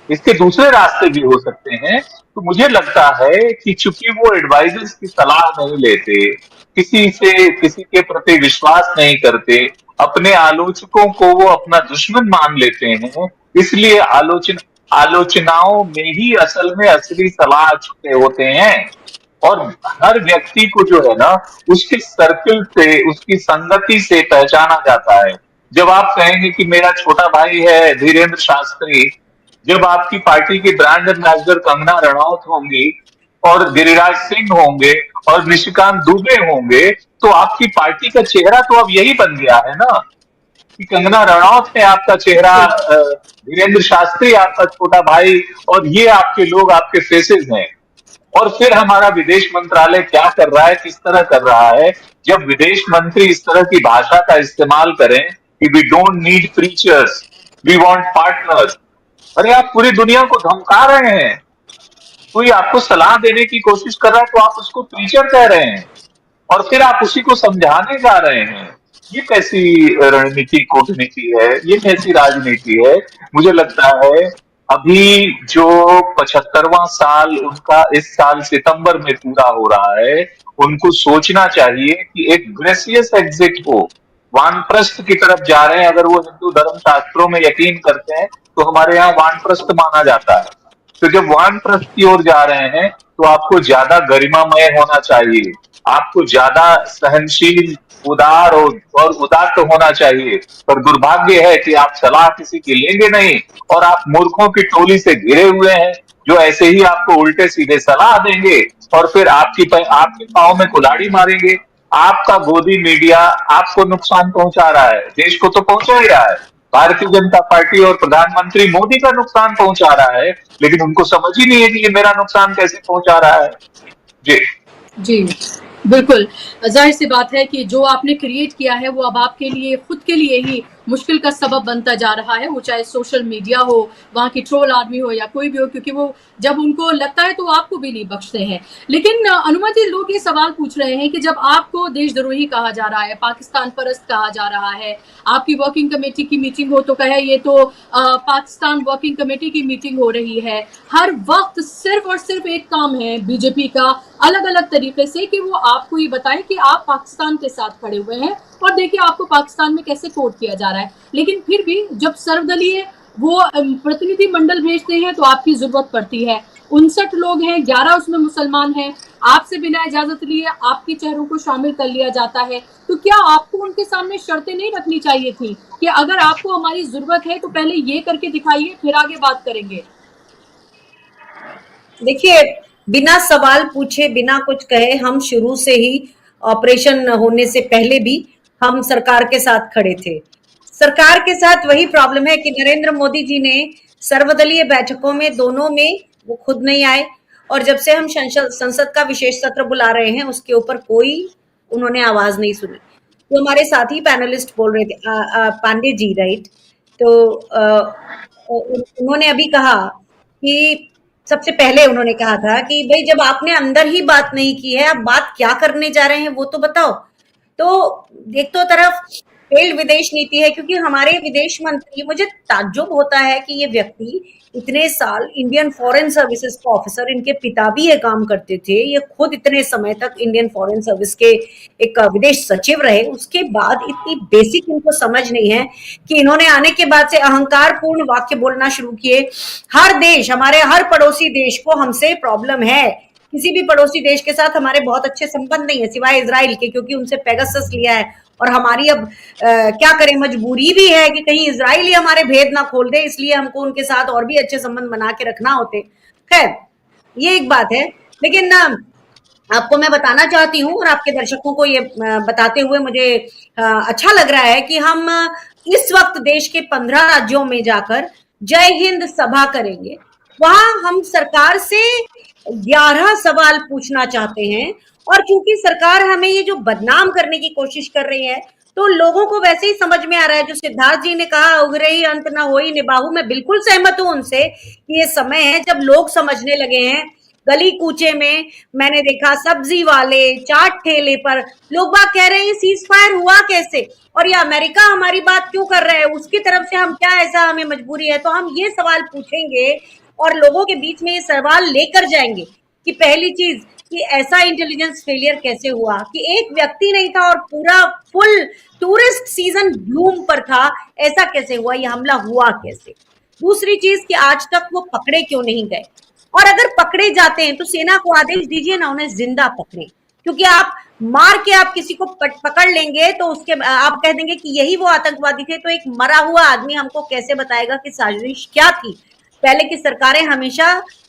इसके दूसरे रास्ते भी हो सकते हैं। तो मुझे लगता है कि चूंकि वो एडवाइजर्स की सलाह नहीं लेते, किसी के प्रति विश्वास नहीं करते, अपने आलोचकों को वो अपना दुश्मन मान लेते हैं, इसलिए आलोचनाओं में ही असल में असली सलाह छुपे होते हैं। और हर व्यक्ति को जो है ना उसके सर्किल से, उसकी संगति से पहचाना जाता है। जब आप कहेंगे कि मेरा छोटा भाई है धीरेन्द्र शास्त्री, जब आपकी पार्टी के ब्रांड एम्बेसडर कंगना रनौत होंगी और गिरिराज सिंह होंगे और निशिकांत दुबे होंगे, तो आपकी पार्टी का चेहरा तो अब यही बन गया है ना कि कंगना रनौत है आपका चेहरा, धीरेन्द्र शास्त्री आपका छोटा भाई, और ये आपके लोग, आपके फेसेस हैं। और फिर हमारा विदेश मंत्रालय क्या कर रहा है, किस तरह कर रहा है, जब विदेश मंत्री इस तरह की भाषा का इस्तेमाल करें कि we don't need preachers, we want partners. अरे आप पूरी दुनिया को धमका रहे हैं। कोई आपको सलाह देने की कोशिश कर रहा है तो आप उसको प्रीचर कह रहे हैं और फिर आप उसी को समझाने जा रहे हैं। ये कैसी रणनीति, कूटनीति है, ये कैसी राजनीति है? मुझे लगता है अभी जो 75वां साल उनका इस साल सितंबर में पूरा हो रहा है, उनको सोचना चाहिए कि एक ग्रेसियस एग्जिट हो, वानप्रस्थ की तरफ जा रहे हैं। अगर वो हिंदू धर्म शास्त्रों में यकीन करते हैं तो हमारे यहाँ वानप्रस्थ माना जाता है। तो जब वानप्रस्थ की ओर जा रहे हैं तो आपको ज्यादा गरिमामय होना चाहिए, आपको ज्यादा सहनशील, उदार और उदात्त होना चाहिए। पर दुर्भाग्य है कि आप सलाह किसी की लेंगे नहीं और आप मूर्खों की टोली से घिरे हुए हैं जो ऐसे ही आपको उल्टे सीधे सलाह देंगे और फिर आपके पांव में कुल्हाड़ी मारेंगे। आपका गोदी मीडिया आपको नुकसान पहुंचा रहा है, देश को तो पहुंचा ही रहा है। भारतीय जनता पार्टी और प्रधानमंत्री मोदी का नुकसान पहुंचा रहा है, लेकिन उनको समझ ही नहीं है कि ये मेरा नुकसान कैसे पहुंचा रहा है। जी जी, बिल्कुल। ज़ाहिर सी बात है कि जो आपने क्रिएट किया है वो अब आपके लिए, खुद के लिए ही मुश्किल का सबब बनता जा रहा है। वो चाहे सोशल मीडिया हो, वहाँ की ट्रोल आर्मी हो या कोई भी हो, क्योंकि वो जब उनको लगता है तो आपको भी नहीं बख्शते हैं। लेकिन अनुमति, लोग ये सवाल पूछ रहे हैं कि जब आपको देशद्रोही कहा जा रहा है, पाकिस्तान परस्त कहा जा रहा है, आपकी वर्किंग कमेटी की मीटिंग हो तो कहे ये तो पाकिस्तान वर्किंग कमेटी की मीटिंग हो रही है। हर वक्त सिर्फ और सिर्फ एक काम है बीजेपी का, अलग अलग तरीके से, कि वो आपको ये बताएं कि आप पाकिस्तान के साथ खड़े हुए हैं और देखिए आपको पाकिस्तान में कैसे कोट किया जा रहा है। लेकिन फिर भी जब सर्वदलीय वो प्रतिनिधि मंडल भेजते हैं तो आपकी जरूरत पड़ती है। 59 लोग हैं, 11 उसमें मुसलमान हैं, आपसे बिना इजाजत लिए आपके चेहरों को शामिल कर लिया जाता है। तो क्या आपको उनके सामने शर्तें नहीं रखनी चाहिए थी कि अगर आपको हमारी जरूरत है तो पहले ये करके दिखाइए, फिर आगे बात करेंगे? देखिए, बिना सवाल पूछे, बिना कुछ कहे, हम शुरू से ही ऑपरेशन होने से पहले भी हम सरकार के साथ खड़े थे। सरकार के साथ वही प्रॉब्लम है कि नरेंद्र मोदी जी ने सर्वदलीय बैठकों में दोनों में वो खुद नहीं आए, और जब से हम संसद का विशेष सत्र बुला रहे हैं उसके ऊपर कोई उन्होंने आवाज नहीं सुनी। तो हमारे साथी पैनलिस्ट बोल रहे थे, पांडे जी, राइट, तो उन्होंने अभी कहा कि सबसे पहले उन्होंने कहा था कि भाई जब आपने अंदर ही बात नहीं की है, आप बात क्या करने जा रहे हैं वो तो बताओ। तो एक तो तरफ फेल्ड विदेश नीति है, क्योंकि हमारे विदेश मंत्री, मुझे ताज्जुब होता है कि ये व्यक्ति इतने साल इंडियन फॉरेन सर्विसेज का ऑफिसर, इनके पिता भी ये काम करते थे, ये खुद इतने समय तक इंडियन फॉरेन सर्विस के एक विदेश सचिव रहे, उसके बाद इतनी बेसिक इनको समझ नहीं है कि इन्होंने आने के बाद से अहंकार पूर्ण वाक्य बोलना शुरू किए। हर देश, हमारे हर पड़ोसी देश को हमसे प्रॉब्लम है, किसी भी पड़ोसी देश के साथ हमारे बहुत अच्छे संबंध नहीं है सिवाय इजराइल के, क्योंकि उनसे पेगासस लिया है और हमारी अब क्या करें, मजबूरी भी है कि कहीं इजराइल ही हमारे भेद ना खोल दे, इसलिए हमको उनके साथ और भी अच्छे संबंध बना के रखना होते। खैर, ये एक बात है। लेकिन आपको मैं बताना चाहती हूँ और आपके दर्शकों को ये बताते हुए मुझे अच्छा लग रहा है कि हम इस वक्त देश के 15 राज्यों में जाकर जय हिंद सभा करेंगे। वहां हम सरकार से 11 सवाल पूछना चाहते हैं, और क्योंकि सरकार हमें ये जो बदनाम करने की कोशिश कर रही है तो लोगों को वैसे ही समझ में आ रहा है। जो सिद्धार्थ जी ने कहा, उगरे ही अंत न होई निभाहू, मैं बिल्कुल सहमत हूं उनसे कि ये समय है जब लोग समझने लगे हैं। गली कूचे में मैंने देखा सब्जी वाले, चाट ठेले पर लोग बात कह रहे हैं सीज फायर हुआ कैसे, और ये अमेरिका हमारी बात क्यों कर रहा है, उसकी तरफ से हम क्या ऐसा हमें मजबूरी है। तो हम ये सवाल पूछेंगे और लोगों के बीच में ये सवाल लेकर जाएंगे कि पहली चीज कि ऐसा इंटेलिजेंस फेलियर कैसे हुआ कि एक व्यक्ति नहीं था और पूरा फुल टूरिस्ट सीजन ब्लूम पर था, ऐसा कैसे हुआ, ये हमला हुआ कैसे। दूसरी चीज कि आज तक वो पकड़े क्यों नहीं गए, और अगर पकड़े जाते हैं तो सेना को आदेश दीजिए ना उन्हें जिंदा पकड़े, क्योंकि आप मार के आप किसी को पकड़ लेंगे तो उसके आप कह देंगे कि यही वो आतंकवादी थे, तो एक मरा हुआ आदमी हमको कैसे बताएगा कि साजिश क्या थी। पहले की सरकारें हमेशा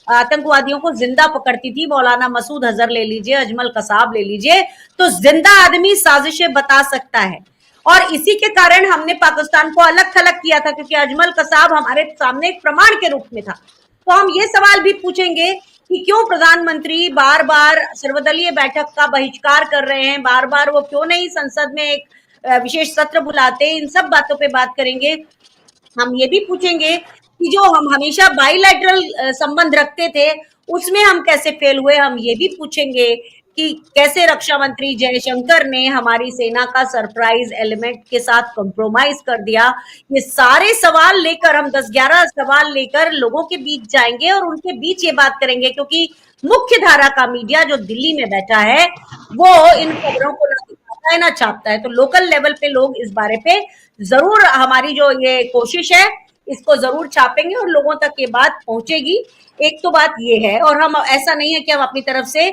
आतंकवादियों को जिंदा पकड़ती थी, मौलाना मसूद अजहर ले लीजिए, अजमल कसाब ले लीजिए, तो जिंदा आदमी साजिशें बता सकता है। और इसी के कारण हमने पाकिस्तान को अलग थलग किया था, क्योंकि अजमल कसाब हमारे सामने एक प्रमाण के रूप में था। तो हम ये सवाल भी पूछेंगे कि क्यों प्रधानमंत्री बार बार सर्वदलीय बैठक का बहिष्कार कर रहे हैं, बार बार वो क्यों नहीं संसद में एक विशेष सत्र बुलाते। इन सब बातों पे बात करेंगे। हम ये भी पूछेंगे कि जो हम हमेशा बाइलैटरल संबंध रखते थे उसमें हम कैसे फेल हुए। हम ये भी पूछेंगे कि कैसे रक्षा मंत्री जयशंकर ने हमारी सेना का सरप्राइज एलिमेंट के साथ कॉम्प्रोमाइज कर दिया। ये सारे सवाल लेकर हम 10-11 सवाल लेकर लोगों के बीच जाएंगे और उनके बीच ये बात करेंगे, क्योंकि मुख्य धारा का मीडिया जो दिल्ली में बैठा है वो इन खबरों को ना दिखाता है ना छापता है। तो लोकल लेवल पे लोग इस बारे पे जरूर, हमारी जो ये कोशिश है इसको जरूर छापेंगे और लोगों तक ये बात पहुंचेगी। एक तो बात ये है, और हम ऐसा नहीं है कि हम अपनी तरफ से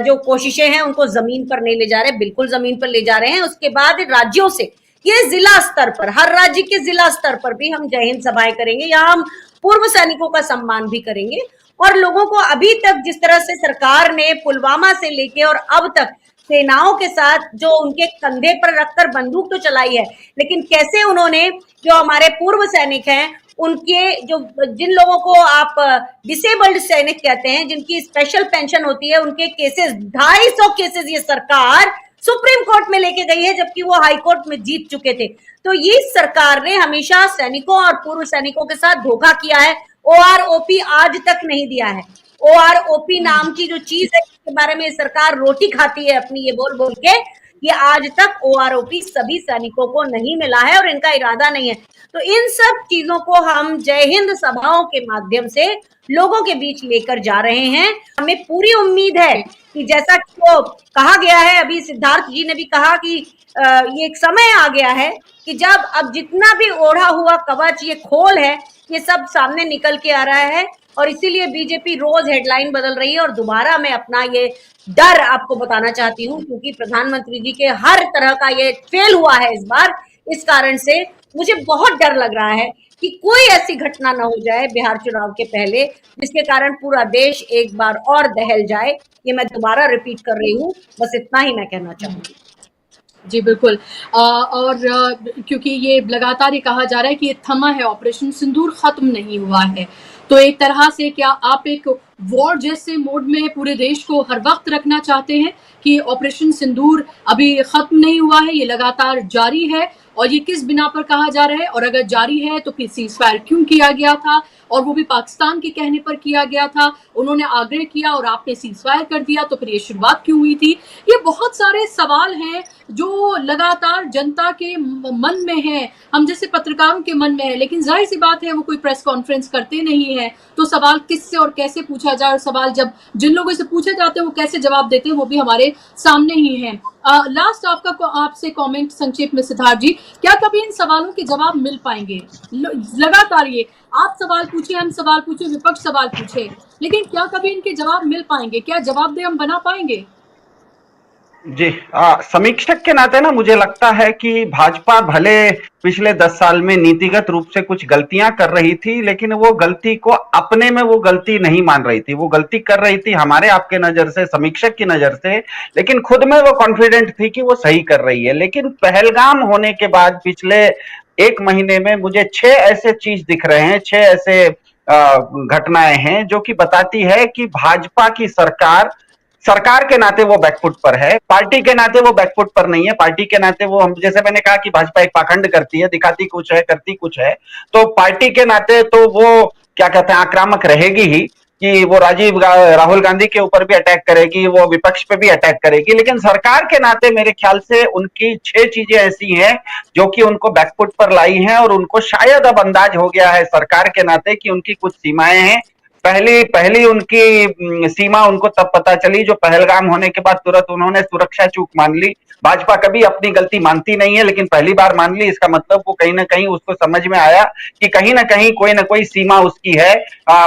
जो कोशिशें हैं उनको जमीन पर नहीं ले जा रहे, बिल्कुल जमीन पर ले जा रहे हैं। उसके बाद राज्यों से, ये जिला स्तर पर, हर राज्य के जिला स्तर पर भी हम जय हिंद सभाएं करेंगे, यहाँ हम पूर्व सैनिकों का सम्मान भी करेंगे। और लोगों को अभी तक जिस तरह से सरकार ने पुलवामा से लेके और अब तक सेनाओं के साथ जो उनके कंधे पर रखकर बंदूक तो चलाई है, लेकिन कैसे उन्होंने जो हमारे पूर्व सैनिक हैं उनके जो, जिन लोगों को आप डिसेबल्ड सैनिक कहते हैं, जिनकी स्पेशल पेंशन होती है, उनके केसेस 250 केसेस ये सरकार सुप्रीम कोर्ट में लेके गई है, जबकि वो हाई कोर्ट में जीत चुके थे। तो ये सरकार ने हमेशा सैनिकों और पूर्व सैनिकों के साथ धोखा किया है। OROP आज तक नहीं दिया है। OROP नाम की जो चीज है इसके बारे में सरकार रोटी खाती है अपनी ये बोल बोल के, ये आज तक OROP सभी सैनिकों को नहीं मिला है और इनका इरादा नहीं है। तो इन सब चीजों को हम जय हिंद सभाओं के माध्यम से लोगों के बीच लेकर जा रहे हैं। हमें पूरी उम्मीद है कि जैसा कि वो कहा गया है, अभी सिद्धार्थ जी ने भी कहा कि ये एक समय आ गया है कि जब अब जितना भी ओढ़ा हुआ कवच, ये खोल है, ये सब सामने निकल के आ रहा है। और इसीलिए बीजेपी रोज हेडलाइन बदल रही है। और दोबारा मैं अपना ये डर आपको बताना चाहती हूँ, क्योंकि प्रधानमंत्री जी के हर तरह का ये फेल हुआ है इस बार। इस कारण से मुझे बहुत डर लग रहा है कि कोई ऐसी घटना ना हो जाए बिहार चुनाव के पहले, जिसके कारण पूरा देश एक बार और दहल जाए। ये मैं दोबारा रिपीट कर रही हूँ, बस इतना ही मैं कहना चाहूंगी। जी बिल्कुल। और क्योंकि ये लगातार ये कहा जा रहा है कि ये थमा है, ऑपरेशन सिंदूर खत्म नहीं हुआ है, तो एक तरह से क्या आप एक वॉर जैसे मोड में पूरे देश को हर वक्त रखना चाहते हैं कि ऑपरेशन सिंदूर अभी खत्म नहीं हुआ है, ये लगातार जारी है, और ये किस बिना पर कहा जा रहा है, और अगर जारी है तो फिर सीज़फायर क्यों किया गया था, और वो भी पाकिस्तान के कहने पर किया गया था, उन्होंने आग्रह किया और आपने सीज़फायर कर दिया, तो फिर ये शुरुआत क्यों हुई थी। ये बहुत सारे सवाल हैं जो लगातार जनता के मन में है, हम जैसे पत्रकारों के मन में है, लेकिन जाहिर सी बात है वो कोई प्रेस कॉन्फ्रेंस करते नहीं है, तो सवाल किससे और कैसे पूछा जाए, और सवाल जब जिन लोगों से पूछे जाते हैं वो कैसे जवाब देते हैं वो भी हमारे सामने ही है। लास्ट आपसे कमेंट संक्षेप में सिद्धार्थ जी, क्या कभी इन सवालों के जवाब मिल पाएंगे? लगातार ये आप सवाल पूछे, हम सवाल पूछे, विपक्ष सवाल पूछे, लेकिन क्या कभी इनके जवाब मिल पाएंगे? क्या जवाबदेह हम बना पाएंगे? जी, समीक्षक के नाते ना मुझे लगता है कि भाजपा भले पिछले 10 साल में नीतिगत रूप से कुछ गलतियां कर रही थी, लेकिन वो गलती को अपने में वो गलती नहीं मान रही थी। वो गलती कर रही थी हमारे आपके नजर से, समीक्षक की नजर से, लेकिन खुद में वो कॉन्फिडेंट थी कि वो सही कर रही है। लेकिन पहलगाम होने के बाद पिछले 1 महीने में मुझे 6 ऐसे चीज दिख रहे हैं, 6 ऐसे घटनाएं हैं जो कि बताती है कि भाजपा की सरकार के नाते वो बैकफुट पर है, पार्टी के नाते वो बैकफुट पर नहीं है। पार्टी के नाते वो, हम जैसे मैंने कहा कि भाजपा एक पाखंड करती है, दिखाती कुछ है, करती कुछ है, तो पार्टी के नाते तो वो क्या कहते हैं, आक्रामक रहेगी ही कि वो राहुल गांधी के ऊपर भी अटैक करेगी, वो विपक्ष पे भी अटैक करेगी। लेकिन सरकार के नाते मेरे ख्याल से उनकी 6 चीजें ऐसी हैं जो कि उनको बैकफुट पर लाई हैं, और उनको शायद अब अंदाज हो गया है सरकार के नाते कि उनकी कुछ सीमाएं हैं। पहली उनकी सीमा उनको तब पता चली जो पहलगाम होने के बाद तुरंत उन्होंने सुरक्षा चूक मान ली। भाजपा कभी अपनी गलती मानती नहीं है, लेकिन पहली बार मान ली। इसका मतलब वो कहीं ना कहीं उसको समझ में आया कि कहीं ना कहीं कोई ना कोई सीमा उसकी है।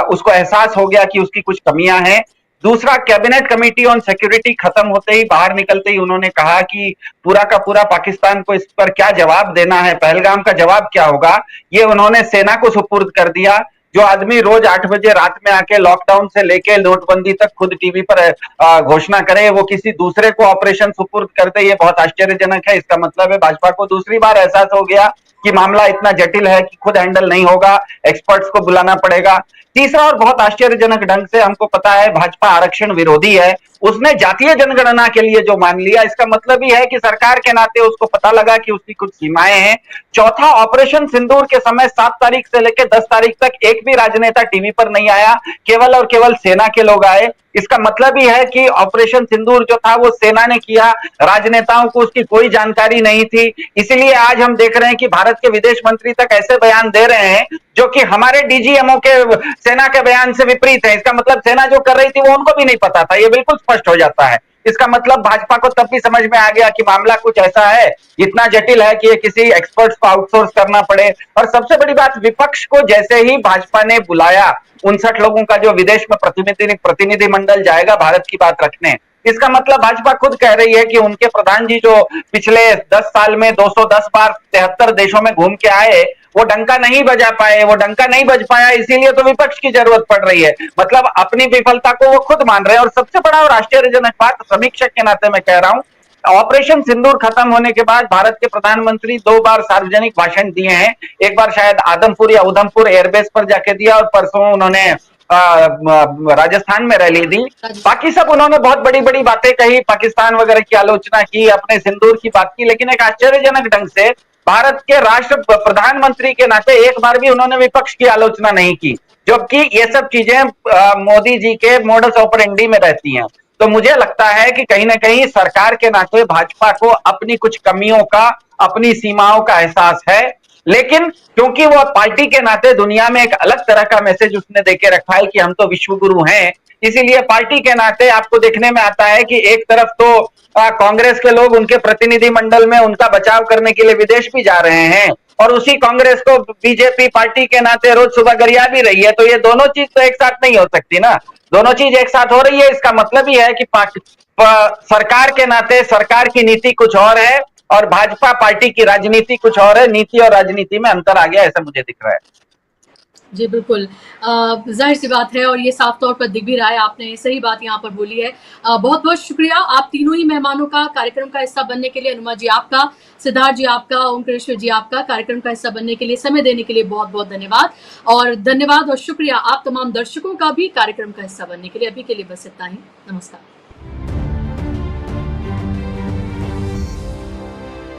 उसको एहसास हो गया कि उसकी कुछ कमियां हैं। दूसरा, कैबिनेट कमेटी ऑन सिक्योरिटी खत्म होते ही, बाहर निकलते ही उन्होंने कहा कि पूरा का पूरा पाकिस्तान को इस पर क्या जवाब देना है, पहलगाम का जवाब क्या होगा, ये उन्होंने सेना को सुपुर्द कर दिया। जो आदमी रोज 8 बजे रात में आके लॉकडाउन से लेके नोटबंदी तक खुद टीवी पर घोषणा करे, वो किसी दूसरे को ऑपरेशन सुपुर्द कर दे, ये बहुत आश्चर्यजनक है। इसका मतलब है भाजपा को दूसरी बार एहसास हो गया कि मामला इतना जटिल है कि खुद हैंडल नहीं होगा, एक्सपर्ट्स को बुलाना पड़ेगा। तीसरा और बहुत आश्चर्यजनक ढंग से हमको पता है भाजपा आरक्षण विरोधी है, उसने जातीय जनगणना के लिए जो मान लिया, इसका मतलब ही है कि सरकार के नाते उसको पता लगा कि उसकी कुछ सीमाएं हैं। चौथा, ऑपरेशन सिंदूर के समय 7 तारीख से लेकर 10 तारीख तक एक भी राजनेता टीवी पर नहीं आया, केवल और केवल सेना के लोग आए। इसका मतलब ही है कि ऑपरेशन सिंदूर जो था वो सेना ने किया, राजनेताओं को उसकी कोई जानकारी नहीं थी। इसलिए आज हम देख रहे हैं कि भारत के विदेश मंत्री तक ऐसे बयान दे रहे हैं जो कि हमारे डीजीएमओ के सेना के बयान से विपरीत है। इसका मतलब सेना जो कर रही थी वो उनको भी नहीं पता था, ये बिल्कुल स्पष्ट हो जाता है। इसका मतलब भाजपा को तब भी समझ में आ गया कि मामला कुछ ऐसा है, इतना जटिल है कि ये किसी एक्सपर्ट्स को आउटसोर्स करना पड़े। और सबसे बड़ी बात, विपक्ष को जैसे ही भाजपा ने बुलाया, 59 लोगों का जो विदेश में प्रतिनिधिमंडल जाएगा भारत की बात रखने, इसका मतलब भाजपा खुद कह रही है कि उनके प्रधान जी जो पिछले 10 साल में 210 बार 73 देशों में घूम के आए, वो डंका नहीं बजा पाए, वो डंका नहीं बज पाया, इसीलिए तो विपक्ष की जरूरत पड़ रही है। मतलब अपनी विफलता को वो खुद मान रहे हैं। और सबसे बड़ा और आश्चर्यजनक बात, समीक्षक के नाते मैं कह रहा हूं, ऑपरेशन सिंदूर खत्म होने के बाद भारत के प्रधानमंत्री 2 बार सार्वजनिक भाषण दिए हैं। एक बार शायद आदमपुर या उधमपुर एयरबेस पर जाके दिया, और परसों उन्होंने राजस्थान में रैली दी। बाकी सब उन्होंने बहुत बड़ी बड़ी बातें कही, पाकिस्तान वगैरह की आलोचना की, अपने सिंदूर की बात की, लेकिन एक आश्चर्यजनक ढंग से भारत के राष्ट्र प्रधानमंत्री के नाते एक बार भी उन्होंने विपक्ष की आलोचना नहीं की, जबकि ये सब चीजें मोदी जी के मॉडस ऑपरेंडी में रहती हैं। तो मुझे लगता है कि कहीं ना कहीं सरकार के नाते भाजपा को अपनी कुछ कमियों का, अपनी सीमाओं का एहसास है, लेकिन क्योंकि वो पार्टी के नाते दुनिया में एक अलग तरह का मैसेज उसने देके रखा है कि हम तो विश्व गुरु हैं, इसीलिए पार्टी के नाते आपको देखने में आता है कि एक तरफ तो कांग्रेस के लोग उनके प्रतिनिधि मंडल में उनका बचाव करने के लिए विदेश भी जा रहे हैं, और उसी कांग्रेस को बीजेपी पार्टी के नाते रोज सुबह गरिया भी रही है। तो ये दोनों चीज तो एक साथ नहीं हो सकती ना, दोनों चीज एक साथ हो रही है। इसका मतलब ही है कि सरकार के नाते सरकार की नीति कुछ और है और भाजपा पार्टी की राजनीति कुछ और है। नीति और राजनीति में अंतर आ गया, ऐसा मुझे दिख रहा है। जी बिल्कुल, जाहिर सी बात है और ये साफ तौर पर दिख भी रहा है, आपने सही बात यहाँ पर बोली है। बहुत बहुत शुक्रिया आप तीनों ही मेहमानों का कार्यक्रम का हिस्सा बनने के लिए। अनुमा जी आपका, सिद्धार्थ जी आपका, ओमकारेश्वर जी आपका, कार्यक्रम का हिस्सा बनने के लिए, समय देने के लिए बहुत बहुत धन्यवाद। और धन्यवाद और शुक्रिया आप तमाम दर्शकों का भी कार्यक्रम का हिस्सा बनने के लिए। अभी के लिए बस इतना ही, नमस्कार।